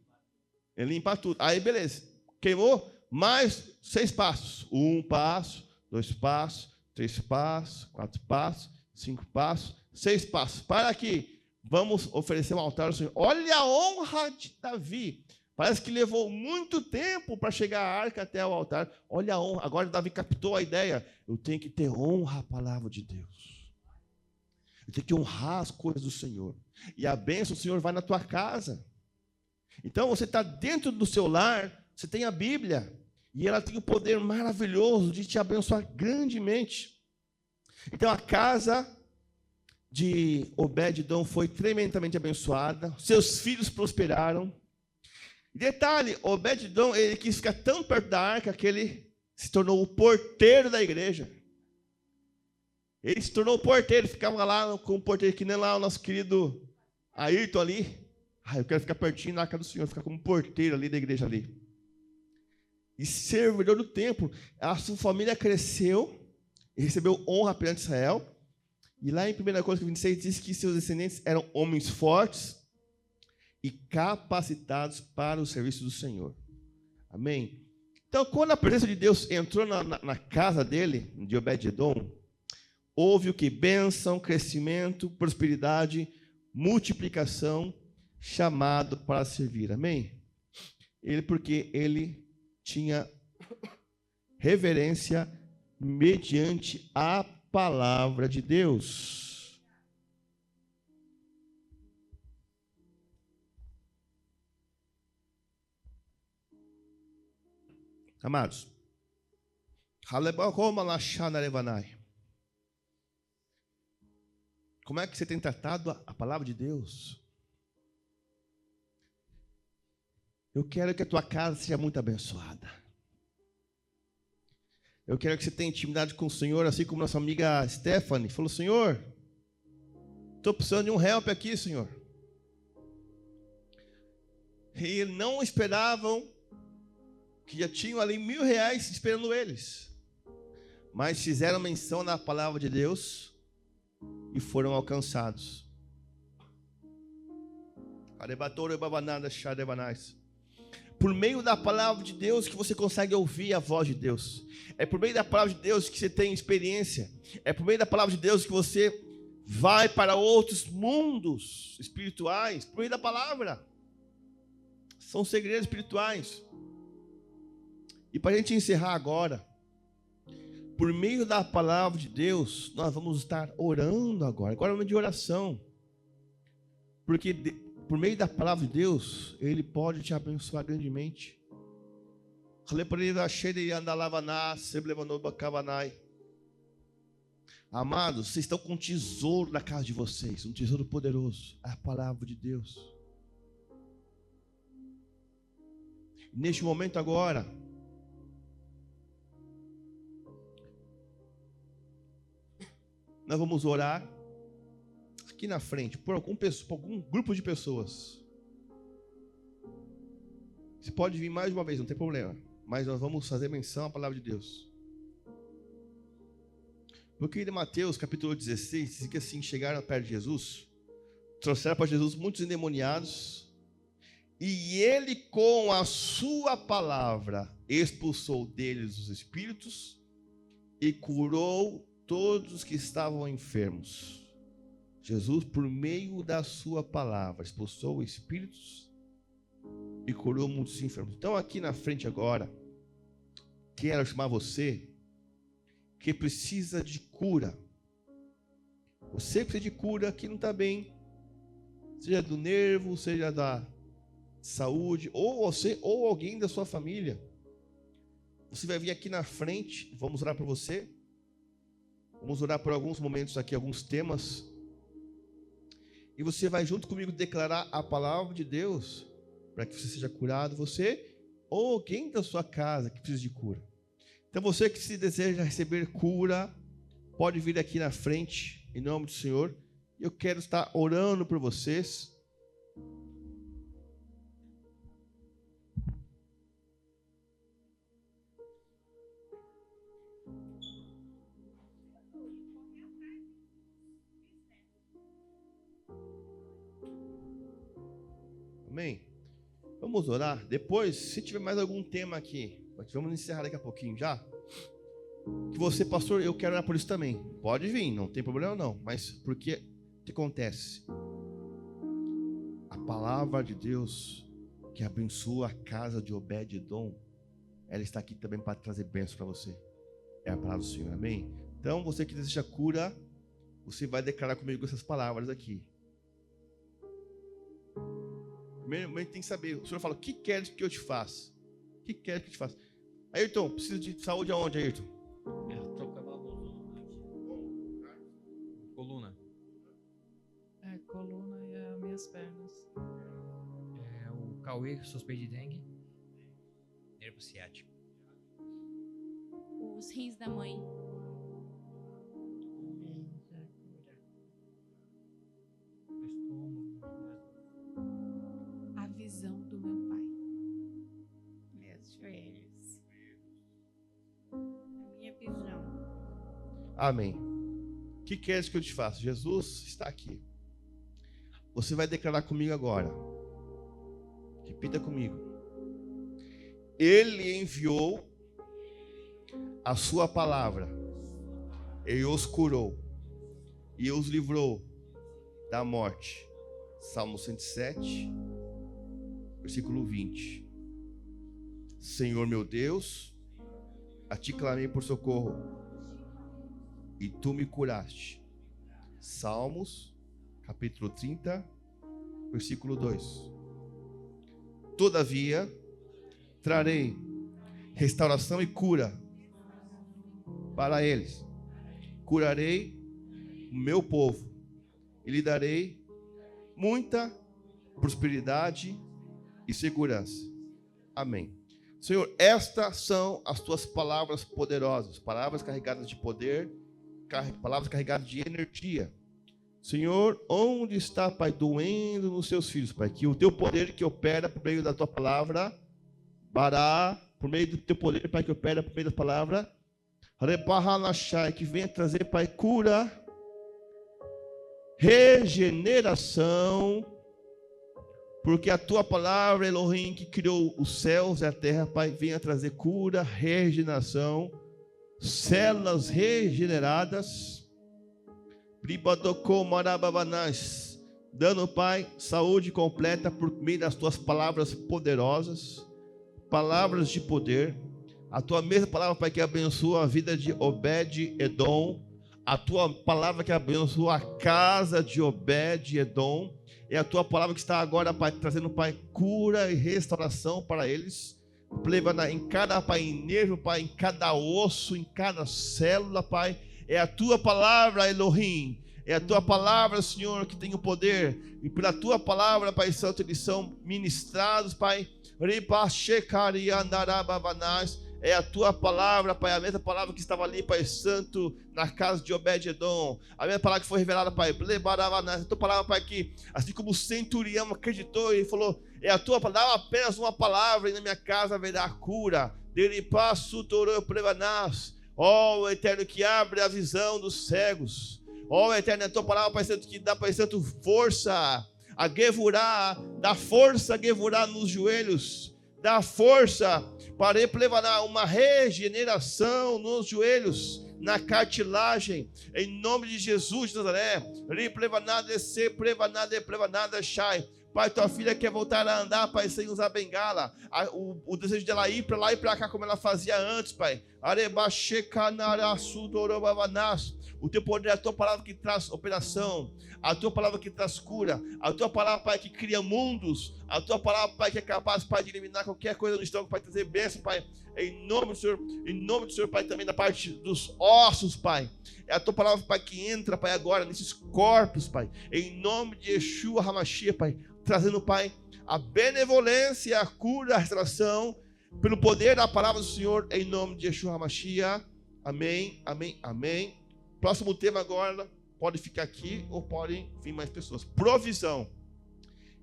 Ele limpa tudo. Aí, beleza. Queimou? Mais 6 passos. 1 passo, 2 passos, 3 passos, 4 passos, 5 passos, 6 passos. Para aqui. Vamos oferecer um altar ao Senhor. Olha a honra de Davi. Parece que levou muito tempo para chegar a arca até o altar. Olha a honra. Agora Davi captou a ideia. Eu tenho que ter honra à palavra de Deus. Eu tenho que honrar as coisas do Senhor. E a bênção do Senhor vai na tua casa. Então você está dentro do seu lar, você tem a Bíblia. E ela tem o poder maravilhoso de te abençoar grandemente. Então a casa de Obed-edom foi tremendamente abençoada. Seus filhos prosperaram. Detalhe, Obed-edom, ele quis ficar tão perto da arca que ele se tornou o porteiro da igreja. Ele se tornou o porteiro, ficava lá com o porteiro, que nem lá o nosso querido Ayrton ali. Eu quero ficar pertinho da arca do Senhor, ficar como porteiro ali da igreja ali. E servidor do templo. A sua família cresceu e recebeu honra perante Israel. E lá em 1 Crônicas 26 diz que seus descendentes eram homens fortes e capacitados para o serviço do Senhor. Amém? Então, quando a presença de Deus entrou na casa dele, de Obed-edom, houve o que? Bênção, crescimento, prosperidade, multiplicação, chamado para servir. Amém? Porque ele tinha reverência mediante a palavra de Deus. Amados, como é que você tem tratado a palavra de Deus? Eu quero que a tua casa seja muito abençoada. Eu quero que você tenha intimidade com o Senhor, assim como nossa amiga Stephanie falou, Senhor, estou precisando de um help aqui, Senhor. E não esperavam, que já tinham ali R$1.000 esperando eles. Mas fizeram menção na palavra de Deus e foram alcançados. Por meio da palavra de Deus que você consegue ouvir a voz de Deus. É por meio da palavra de Deus que você tem experiência. É por meio da palavra de Deus que você vai para outros mundos espirituais. Por meio da palavra. São segredos espirituais. E para a gente encerrar agora, por meio da palavra de Deus, nós vamos estar orando agora. Agora é um momento de oração. Porque por meio da palavra de Deus, Ele pode te abençoar grandemente. Amados, vocês estão com um tesouro na casa de vocês, um tesouro poderoso, a palavra de Deus. Neste momento agora, nós vamos orar aqui na frente por algum grupo de pessoas. Você pode vir mais uma vez, não tem problema, mas nós vamos fazer menção à palavra de Deus. Porque em Mateus capítulo 16 diz que assim chegaram perto de Jesus, trouxeram para Jesus muitos endemoniados, e ele com a sua palavra expulsou deles os espíritos e curou todos os que estavam enfermos. Jesus, por meio da sua palavra, expulsou espíritos e curou muitos enfermos. Então aqui na frente agora, quero chamar você que precisa de cura. Você precisa de cura, que não está bem, seja do nervo, seja da saúde, ou você, ou alguém da sua família. Você vai vir aqui na frente, vamos orar por você. Vamos orar por alguns momentos aqui, alguns temas. E você vai junto comigo declarar a palavra de Deus, para que você seja curado, você ou alguém da sua casa que precisa de cura. Então você que se deseja receber cura, pode vir aqui na frente, em nome do Senhor. Eu quero estar orando por vocês. Amém? Vamos orar. Depois, se tiver mais algum tema aqui, vamos encerrar daqui a pouquinho já. Que você, pastor, eu quero orar por isso também. Pode vir, não tem problema não. Mas porque o que acontece? A palavra de Deus que abençoa a casa de Obed-Edom, ela está aqui também para trazer bênção para você. É a palavra do Senhor, amém? Então, você que deseja cura, você vai declarar comigo essas palavras aqui. Primeiro, tem que saber. O Senhor fala: o que queres que eu te faça? O que queres que eu te faça? Ayrton, precisa de saúde aonde, Ayrton? Eu tô com a coluna. É, coluna e as minhas pernas. O Cauê, suspeito de dengue. Nervo ciático. Os rins da mãe. A visão do meu pai. Meus joelhos. A minha visão. Amém. O que queres que eu te faça? Jesus está aqui. Você vai declarar comigo agora. Repita comigo. Ele enviou a sua palavra e os curou e os livrou da morte. Salmo 107, versículo 20. Senhor meu Deus, a ti clamei por socorro e tu me curaste. Salmos, capítulo 30, versículo 2. Todavia, trarei restauração e cura para eles. Curarei o meu povo e lhe darei muita prosperidade e segurança. Amém. Senhor, estas são as tuas palavras poderosas, palavras carregadas de poder, palavras carregadas de energia. Senhor, onde está, Pai, doendo nos seus filhos, Pai, que o teu poder que opera por meio da tua palavra, por meio do teu poder, Pai, que opera por meio da palavra, que venha trazer, Pai, cura, regeneração, porque a tua palavra, Elohim, que criou os céus e a terra, Pai, venha trazer cura, regeneração, células regeneradas, dando, Pai, saúde completa por meio das tuas palavras poderosas, palavras de poder, A tua mesma palavra, Pai, que abençoa a vida de Obed-Edom. A tua palavra que abençoa a casa de Obed-Edom. É a tua palavra que está agora, Pai, trazendo, Pai, cura e restauração para eles. Em cada, Pai, nervo, Pai, em cada osso, em cada célula, Pai. É a tua palavra, Elohim. É a tua palavra, Senhor, que tem o poder. E pela tua palavra, Pai Santo, eles são ministrados, Pai. É a tua palavra, Pai, a mesma palavra que estava ali, Pai Santo, na casa de Obed-Edom. A mesma palavra que foi revelada, Pai. A tua palavra, Pai, que assim como o centurião acreditou e falou, é a tua palavra, dá apenas uma palavra e na minha casa haverá cura. Ó, o Eterno que abre a visão dos cegos. Ó, o Eterno, é a tua palavra, Pai Santo, que dá, Pai Santo, força a Gevurá, dá força a Gevurá nos joelhos, dá força para levar uma regeneração nos joelhos, na cartilagem, em nome de Jesus de Nazaré. Pai, tua filha quer voltar a andar, Pai, sem usar bengala. O desejo dela ir para lá e para cá, como ela fazia antes, Pai. O teu poder é a tua palavra que traz operação, a tua palavra que traz cura, a tua palavra, Pai, que cria mundos, a tua palavra, Pai, que é capaz, Pai, de eliminar qualquer coisa no estômago, Pai, trazer bênção, Pai, em nome do Senhor, Pai, também da parte dos ossos, Pai. É a tua palavra, Pai, que entra, Pai, agora nesses corpos, Pai, em nome de Yeshua HaMashiach, Pai, trazendo, Pai, a benevolência, a cura, a restauração, pelo poder da palavra do Senhor, em nome de Yeshua HaMashiach. Amém, amém, amém. Próximo tema agora, pode ficar aqui ou podem vir mais pessoas. Provisão.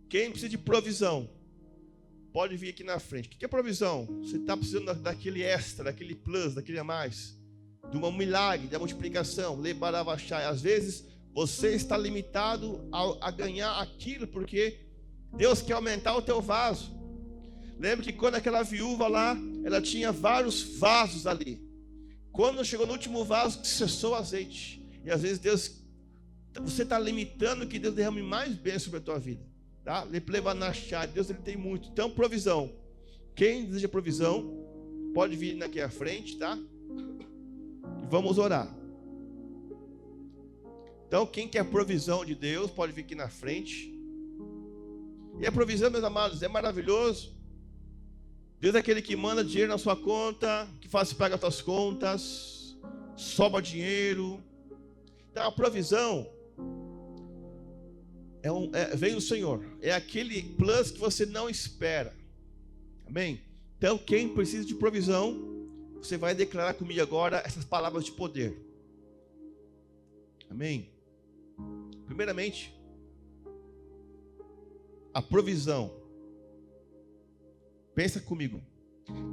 Quem precisa de provisão, pode vir aqui na frente. O que é provisão? Você está precisando daquele extra, daquele plus, daquele a mais, de um milagre, da multiplicação. Às vezes, você está limitado a ganhar aquilo, porque Deus quer aumentar o teu vaso. Lembra que quando aquela viúva lá, ela tinha vários vasos ali. Quando chegou no último vaso, cessou o azeite. E às vezes você está limitando que Deus derrame mais bênção sobre a tua vida. Tá? Deus ele tem muito. Então, provisão. Quem deseja provisão, pode vir aqui à frente, tá? E vamos orar. Então, quem quer provisão de Deus, pode vir aqui na frente. E a provisão, meus amados, é maravilhoso. Deus é aquele que manda dinheiro na sua conta, que faz você pagar as suas contas, sobra dinheiro. Então a provisão vem do Senhor. É aquele plus que você não espera. Amém? Então quem precisa de provisão, você vai declarar comigo agora essas palavras de poder. Amém? Primeiramente, a provisão. Pensa comigo.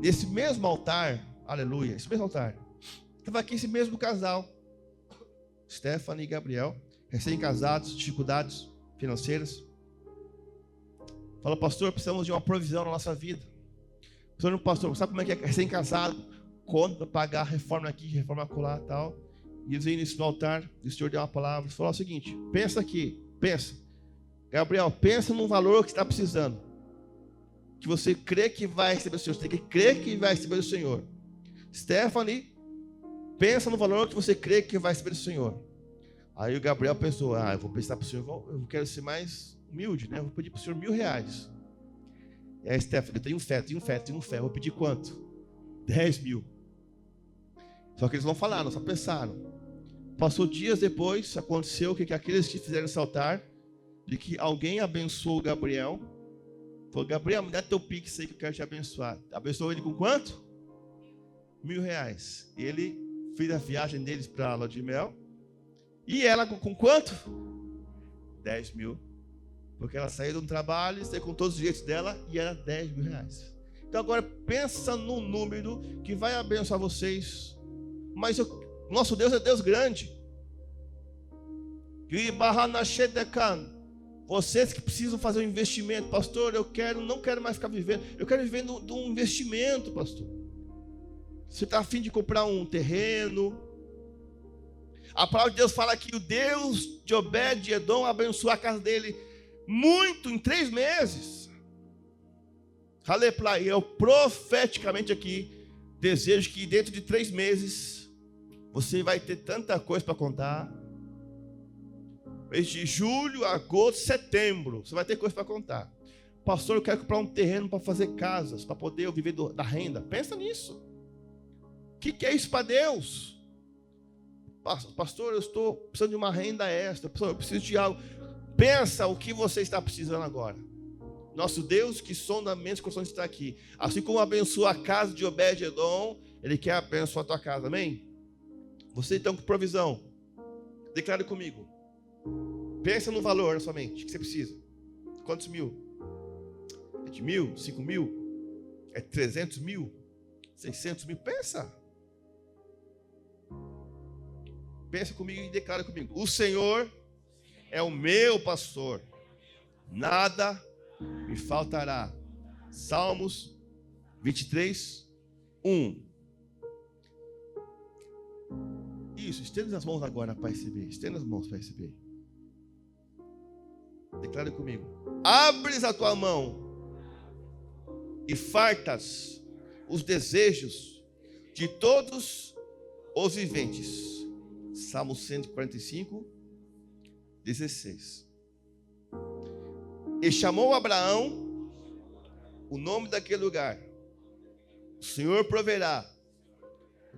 Nesse mesmo altar, aleluia, esse mesmo altar, estava aqui esse mesmo casal, Stephanie e Gabriel, recém-casados, dificuldades financeiras. Fala, pastor, precisamos de uma provisão na nossa vida. Pastor, sabe como é que é recém-casado? Conta para pagar reforma aqui, reforma acolá e tal. E eles vêm nesse altar, e o Senhor deu uma palavra, falou o seguinte, pensa aqui, pensa. Gabriel, pensa num valor que você está precisando, que você crê que vai receber do Senhor. Você tem que crer que vai receber do Senhor. Stephanie, pensa no valor que você crê que vai receber do Senhor. Aí o Gabriel pensou, eu vou pensar para o Senhor, eu quero ser mais humilde, né? Eu vou pedir para o Senhor R$1.000. E aí Stephanie, eu tenho fé, vou pedir quanto? 10 mil. Só que eles não falaram, só pensaram. Passou dias depois, aconteceu que aqueles que fizeram esse altar, de que alguém abençoou o Gabriel. Falou, Gabriel, me dá teu pix aí que eu quero te abençoar. Abençoou ele com quanto? R$1.000. E ele fez a viagem deles para a lua de mel. E ela com quanto? 10 mil. Porque ela saiu de um trabalho, saiu com todos os direitos dela e era R$10.000. Então agora pensa num número que vai abençoar vocês. Mas nosso Deus é Deus grande. Vocês que precisam fazer um investimento, pastor, não quero mais ficar vivendo, eu quero viver de um investimento, pastor. Você está a fim de comprar um terreno? A palavra de Deus fala que o Deus de Obed-Edom abençoou a casa dele muito em 3 meses. Eu profeticamente aqui desejo que dentro de 3 meses você vai ter tanta coisa para contar. Mês de julho, agosto, setembro, você vai ter coisa para contar. Pastor, eu quero comprar um terreno para fazer casas, para poder eu viver da renda. Pensa nisso. O que é isso para Deus? Pastor, eu estou precisando de uma renda extra. Pastor, eu preciso de algo. Pensa o que você está precisando agora. Nosso Deus que sonda a mente e coração está aqui. Assim como abençoa a casa de Obed-Edom, Ele quer abençoar a tua casa, amém? Você então com provisão. Declare comigo. Pensa no valor na sua mente que você precisa. Quantos mil? É de 1.000? 5.000? É 300 mil? 600 mil? Pensa. Pensa comigo e declara comigo. O Senhor é o meu pastor. Nada me faltará. Salmos 23, 1. Isso, estenda as mãos agora para receber. Estenda as mãos para receber. Declare comigo. Abres a tua mão e fartas os desejos de todos os viventes. Salmo 145, 16. E chamou Abraão o nome daquele lugar. O Senhor proverá,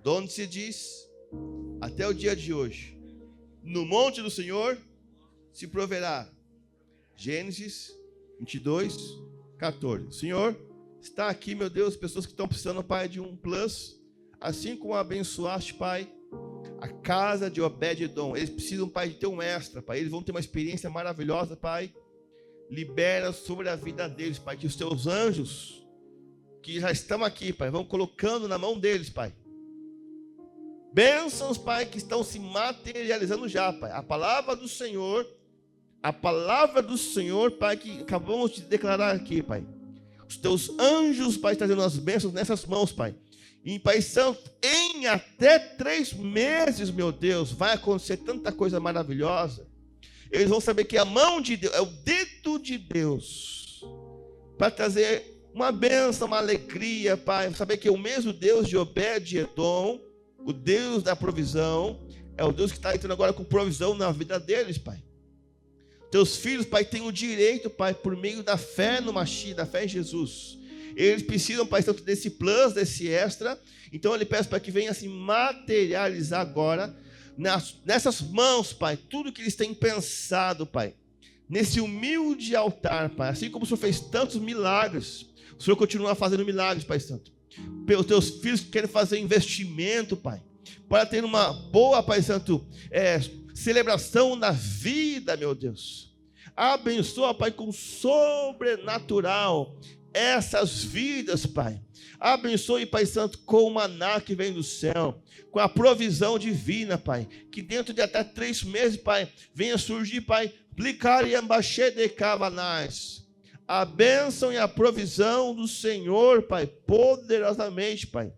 de onde se diz, até o dia de hoje. No monte do Senhor se proverá. Gênesis 22, 14. Senhor, está aqui, meu Deus, pessoas que estão precisando, Pai, de um plus. Assim como abençoaste, Pai, a casa de Obed-Edom. Eles precisam, Pai, de ter um extra, Pai. Eles vão ter uma experiência maravilhosa, Pai. Libera sobre a vida deles, Pai, que os teus anjos, que já estão aqui, Pai, vão colocando na mão deles, Pai. Bênçãos, Pai, que estão se materializando já, Pai. A palavra do Senhor, Pai, que acabamos de declarar aqui, Pai. Os teus anjos, Pai, trazendo as bênçãos nessas mãos, Pai. E, Pai Santo, em até 3 meses, meu Deus, vai acontecer tanta coisa maravilhosa. Eles vão saber que a mão de Deus, é o dedo de Deus, para trazer uma bênção, uma alegria, Pai. Saber que é o mesmo Deus de Obed-Edom, o Deus da provisão, é o Deus que está entrando agora com provisão na vida deles, Pai. Teus filhos, Pai, têm o direito, Pai, por meio da fé no Mashiach, da fé em Jesus. Eles precisam, Pai, tanto desse plus, desse extra. Então ele peço para que venha se materializar agora nessas mãos, Pai, tudo que eles têm pensado, Pai, nesse humilde altar, Pai. Assim como o Senhor fez tantos milagres, o Senhor continua fazendo milagres, Pai Santo. Pelos teus filhos que querem fazer investimento, Pai, para ter uma boa, Pai Santo, celebração na vida, meu Deus. Abençoa, Pai, com sobrenatural essas vidas, Pai. Abençoe, Pai Santo, com o maná que vem do céu, com a provisão divina, Pai, que dentro de até 3 meses, Pai, venha surgir, Pai, plicar e embaixar de cavanais. A bênção e a provisão do Senhor, Pai, poderosamente, Pai.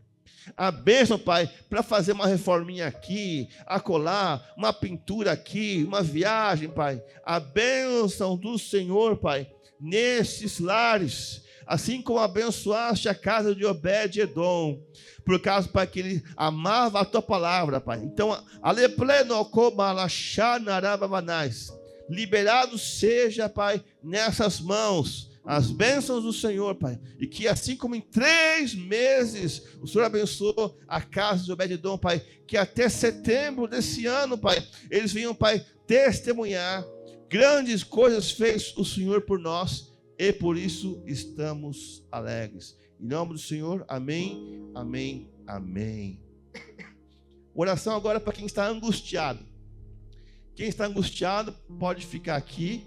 A bênção, Pai, para fazer uma reforminha aqui, acolá, uma pintura aqui, uma viagem, Pai. A bênção do Senhor, Pai, nesses lares, assim como abençoaste a casa de Obed-Edom, por causa, Pai, que ele amava a tua palavra, Pai. Então, liberado seja, Pai, nessas mãos, as bênçãos do Senhor, Pai, e que assim como em 3 meses o Senhor abençoou a casa de Obed-Edom, Pai, que até setembro desse ano, Pai, eles venham, Pai, testemunhar grandes coisas fez o Senhor por nós, e por isso estamos alegres. Em nome do Senhor, amém, amém, amém. Oração agora para quem está angustiado. Quem está angustiado pode ficar aqui.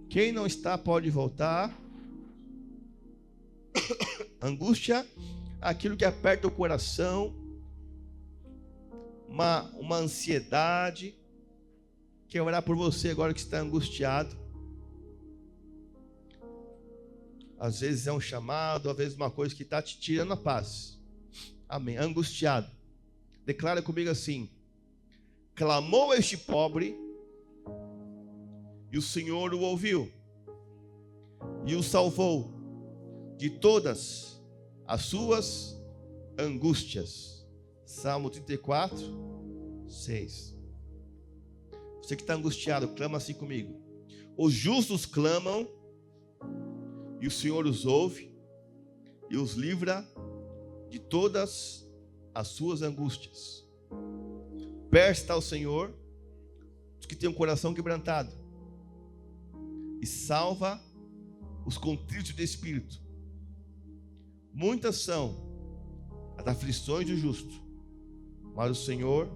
Quem não está pode voltar. Angústia, aquilo que aperta o coração, uma ansiedade. Quero orar por você agora que está angustiado. Às vezes é um chamado, às vezes uma coisa que está te tirando a paz. Amém. Angustiado. Declara comigo assim: clamou este pobre, e o Senhor o ouviu, e o salvou de todas as suas angústias. Salmo 34, 6. Você que está angustiado, clama assim comigo. Os justos clamam, e o Senhor os ouve, e os livra de todas as suas angústias. Perto está o Senhor os que têm um coração quebrantado, e salva os contritos de espírito. Muitas são as aflições do justo, mas o Senhor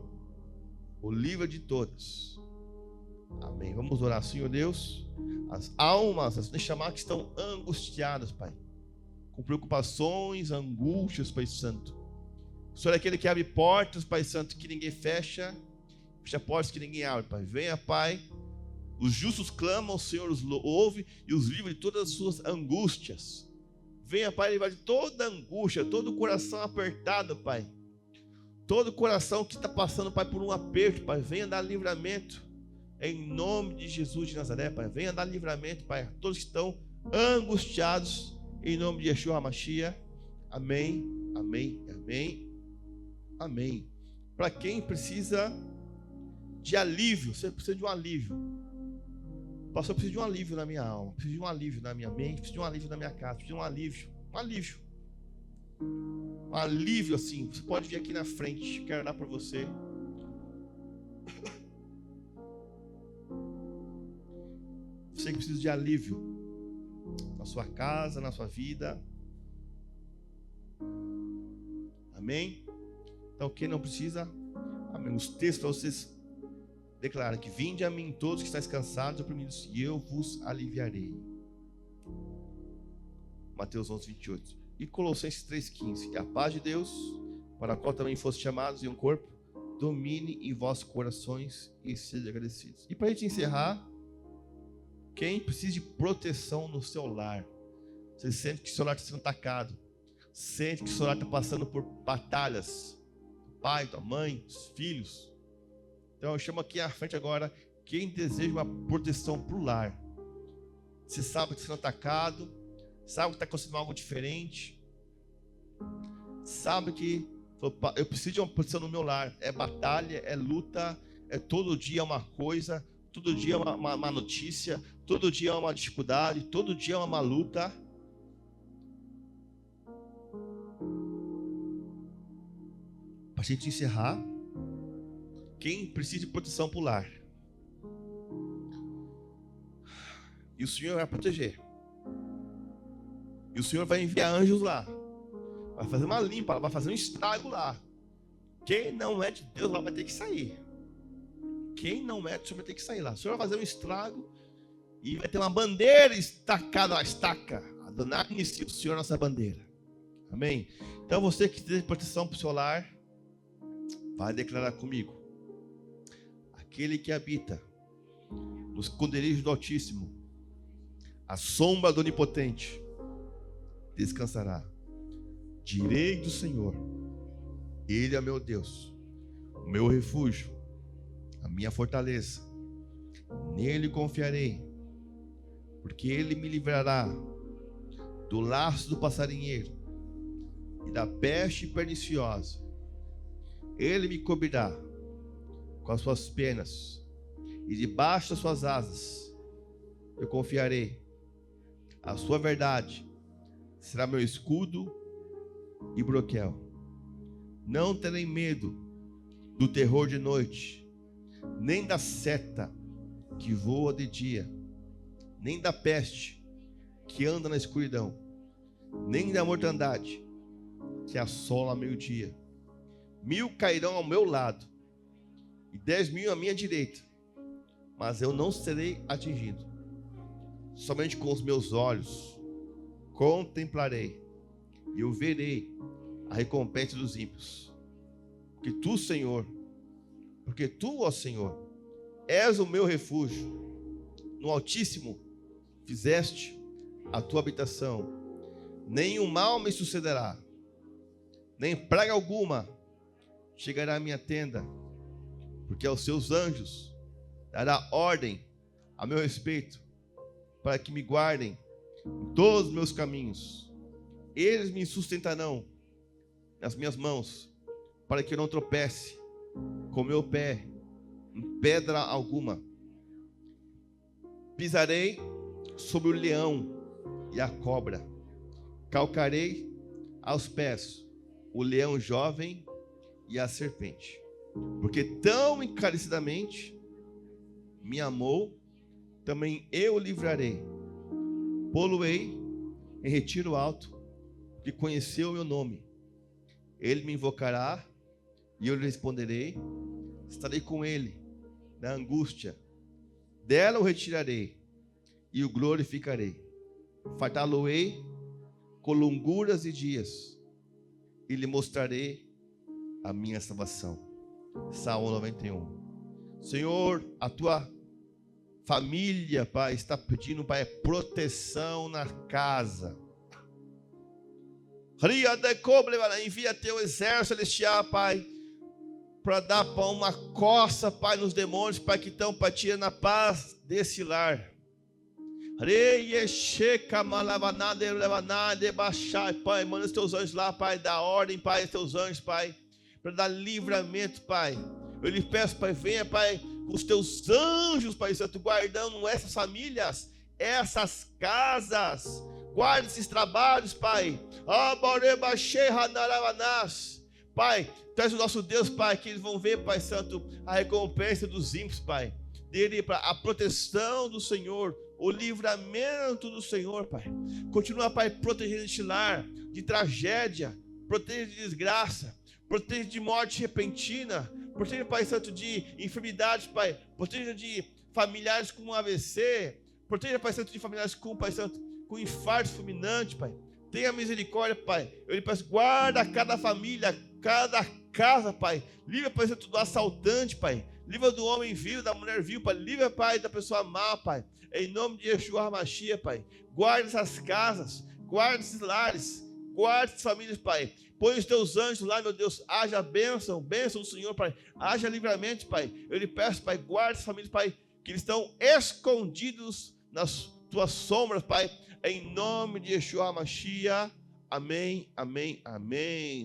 o livra de todas. Amém. Vamos orar, Senhor Deus. As almas, as chamar que estão angustiadas, Pai, com preocupações, angústias, Pai Santo. O Senhor é aquele que abre portas, Pai Santo, que ninguém fecha, fecha portas que ninguém abre, Pai. Venha, Pai. Os justos clamam, o Senhor os ouve e os livra de todas as suas angústias. Venha, Pai, livrar de toda angústia, todo coração apertado, Pai. Todo coração que está passando, Pai, por um aperto, Pai. Venha dar livramento. Em nome de Jesus de Nazaré, Pai. Venha dar livramento, Pai. A todos que estão angustiados. Em nome de Yeshua HaMashiach. Amém, amém, amém, amém. Para quem precisa de alívio, você precisa de um alívio. Pastor, eu preciso de um alívio na minha alma, preciso de um alívio na minha mente, preciso de um alívio na minha casa, preciso de um alívio. Um alívio assim. Você pode vir aqui na frente, quero dar para você. Você que precisa de alívio na sua casa, na sua vida. Amém? Então quem não precisa, amém. Os textos para vocês declaram que vinde a mim todos que estáis cansados e oprimidos, e eu vos aliviarei. Mateus 11, 28. E Colossenses 3,15. E a paz de Deus, para a qual também foste chamados em um corpo, domine em vossos corações e sejam agradecidos. E para a gente encerrar, quem precisa de proteção no seu lar, você sente que o seu lar está sendo atacado, sente que o seu lar está passando por batalhas, pai, tua mãe, os filhos. Então eu chamo aqui à frente agora quem deseja uma proteção para o lar. Você sabe que está sendo atacado, sabe que está acontecendo algo diferente, sabe que eu preciso de uma proteção no meu lar. É batalha, é luta, é todo dia uma coisa, todo dia uma notícia, todo dia é uma dificuldade, todo dia é uma luta. Para a gente encerrar, quem precisa de proteção para o lar, e o Senhor vai proteger, e o Senhor vai enviar anjos lá, vai fazer uma limpa, vai fazer um estrago lá. Quem não é de Deus lá vai ter que sair. Quem não é, o Senhor vai ter que sair lá. O Senhor vai fazer um estrago e vai ter uma bandeira estacada, uma estaca. Adonai inicia o Senhor nossa bandeira. Amém? Então você que tem proteção para o seu lar, vai declarar comigo. Aquele que habita no esconderijo do Altíssimo, a sombra do Onipotente, descansará. Direi do Senhor, Ele é meu Deus, o meu refúgio, a minha fortaleza. Nele confiarei, porque Ele me livrará do laço do passarinheiro e da peste perniciosa. Ele me cobrirá com as suas penas, e debaixo das suas asas eu confiarei. A sua verdade será meu escudo e broquel. Não terei medo do terror de noite, nem da seta que voa de dia, nem da peste que anda na escuridão, nem da mortandade que assola ao meio-dia. 1000 cairão ao meu lado e 10.000 à minha direita, mas eu não serei atingido. Somente com os meus olhos contemplarei e eu verei a recompensa dos ímpios. Porque tu, Senhor, ó Senhor, és o meu refúgio. No Altíssimo fizeste a tua habitação. Nenhum mal me sucederá, nem praga alguma chegará à minha tenda, porque aos seus anjos dará ordem a meu respeito, para que me guardem em todos os meus caminhos. Eles me sustentarão nas minhas mãos, para que eu não tropece com meu pé em pedra alguma. Pisarei sobre o leão e a cobra, calcarei aos pés o leão jovem e a serpente. Porque tão encarecidamente me amou, também eu o livrarei. Pô-lo-ei em retiro alto, que conheceu o meu nome. Ele me invocará e eu lhe responderei. Estarei com ele na angústia. Dela o retirarei e o glorificarei. Fartá-lo-ei com longuras e dias e lhe mostrarei a minha salvação. Salmo 91. Senhor, a tua família, Pai, está pedindo, Pai, proteção na casa. Envia teu exército celestial, Pai, para dar uma coça, Pai, nos demônios, Pai, que estão, Pai, tirando a paz desse lar. Pai, manda os teus anjos lá, Pai, dá ordem, Pai, os teus anjos, Pai, para dar livramento, Pai. Eu lhe peço, Pai, venha, Pai, com os teus anjos, Pai Santo, guardando essas famílias, essas casas, guarda esses trabalhos, Pai. Pai, tu és o nosso Deus, Pai, que eles vão ver, Pai Santo, a recompensa dos ímpios, Pai, dele, a proteção do Senhor, o livramento do Senhor, Pai. Continua, Pai, protegendo este lar de tragédia, proteja de desgraça, proteja de morte repentina, proteja, Pai Santo, de enfermidades, Pai, proteja de familiares com AVC, proteja, Pai Santo, de familiares com, Pai Santo, com infarto fulminante, Pai. Tenha misericórdia, Pai. Eu lhe peço, guarda cada família, cada casa, Pai. Livra, Pai Santo, do assaltante, Pai. Livra do homem vil, da mulher vil, Pai. Livra, Pai, da pessoa má, Pai. Em nome de Yeshua HaMashiach, Pai. Guarda essas casas, guarda esses lares, guarda essas famílias, Pai. Põe os teus anjos lá, meu Deus. Haja bênção, bênção do Senhor, Pai. Haja livramento, Pai. Eu lhe peço, Pai, guarda essas famílias, Pai, que eles estão escondidos nas tuas sombras, Pai. Em nome de Yeshua HaMashiach. Amém, amém, amém.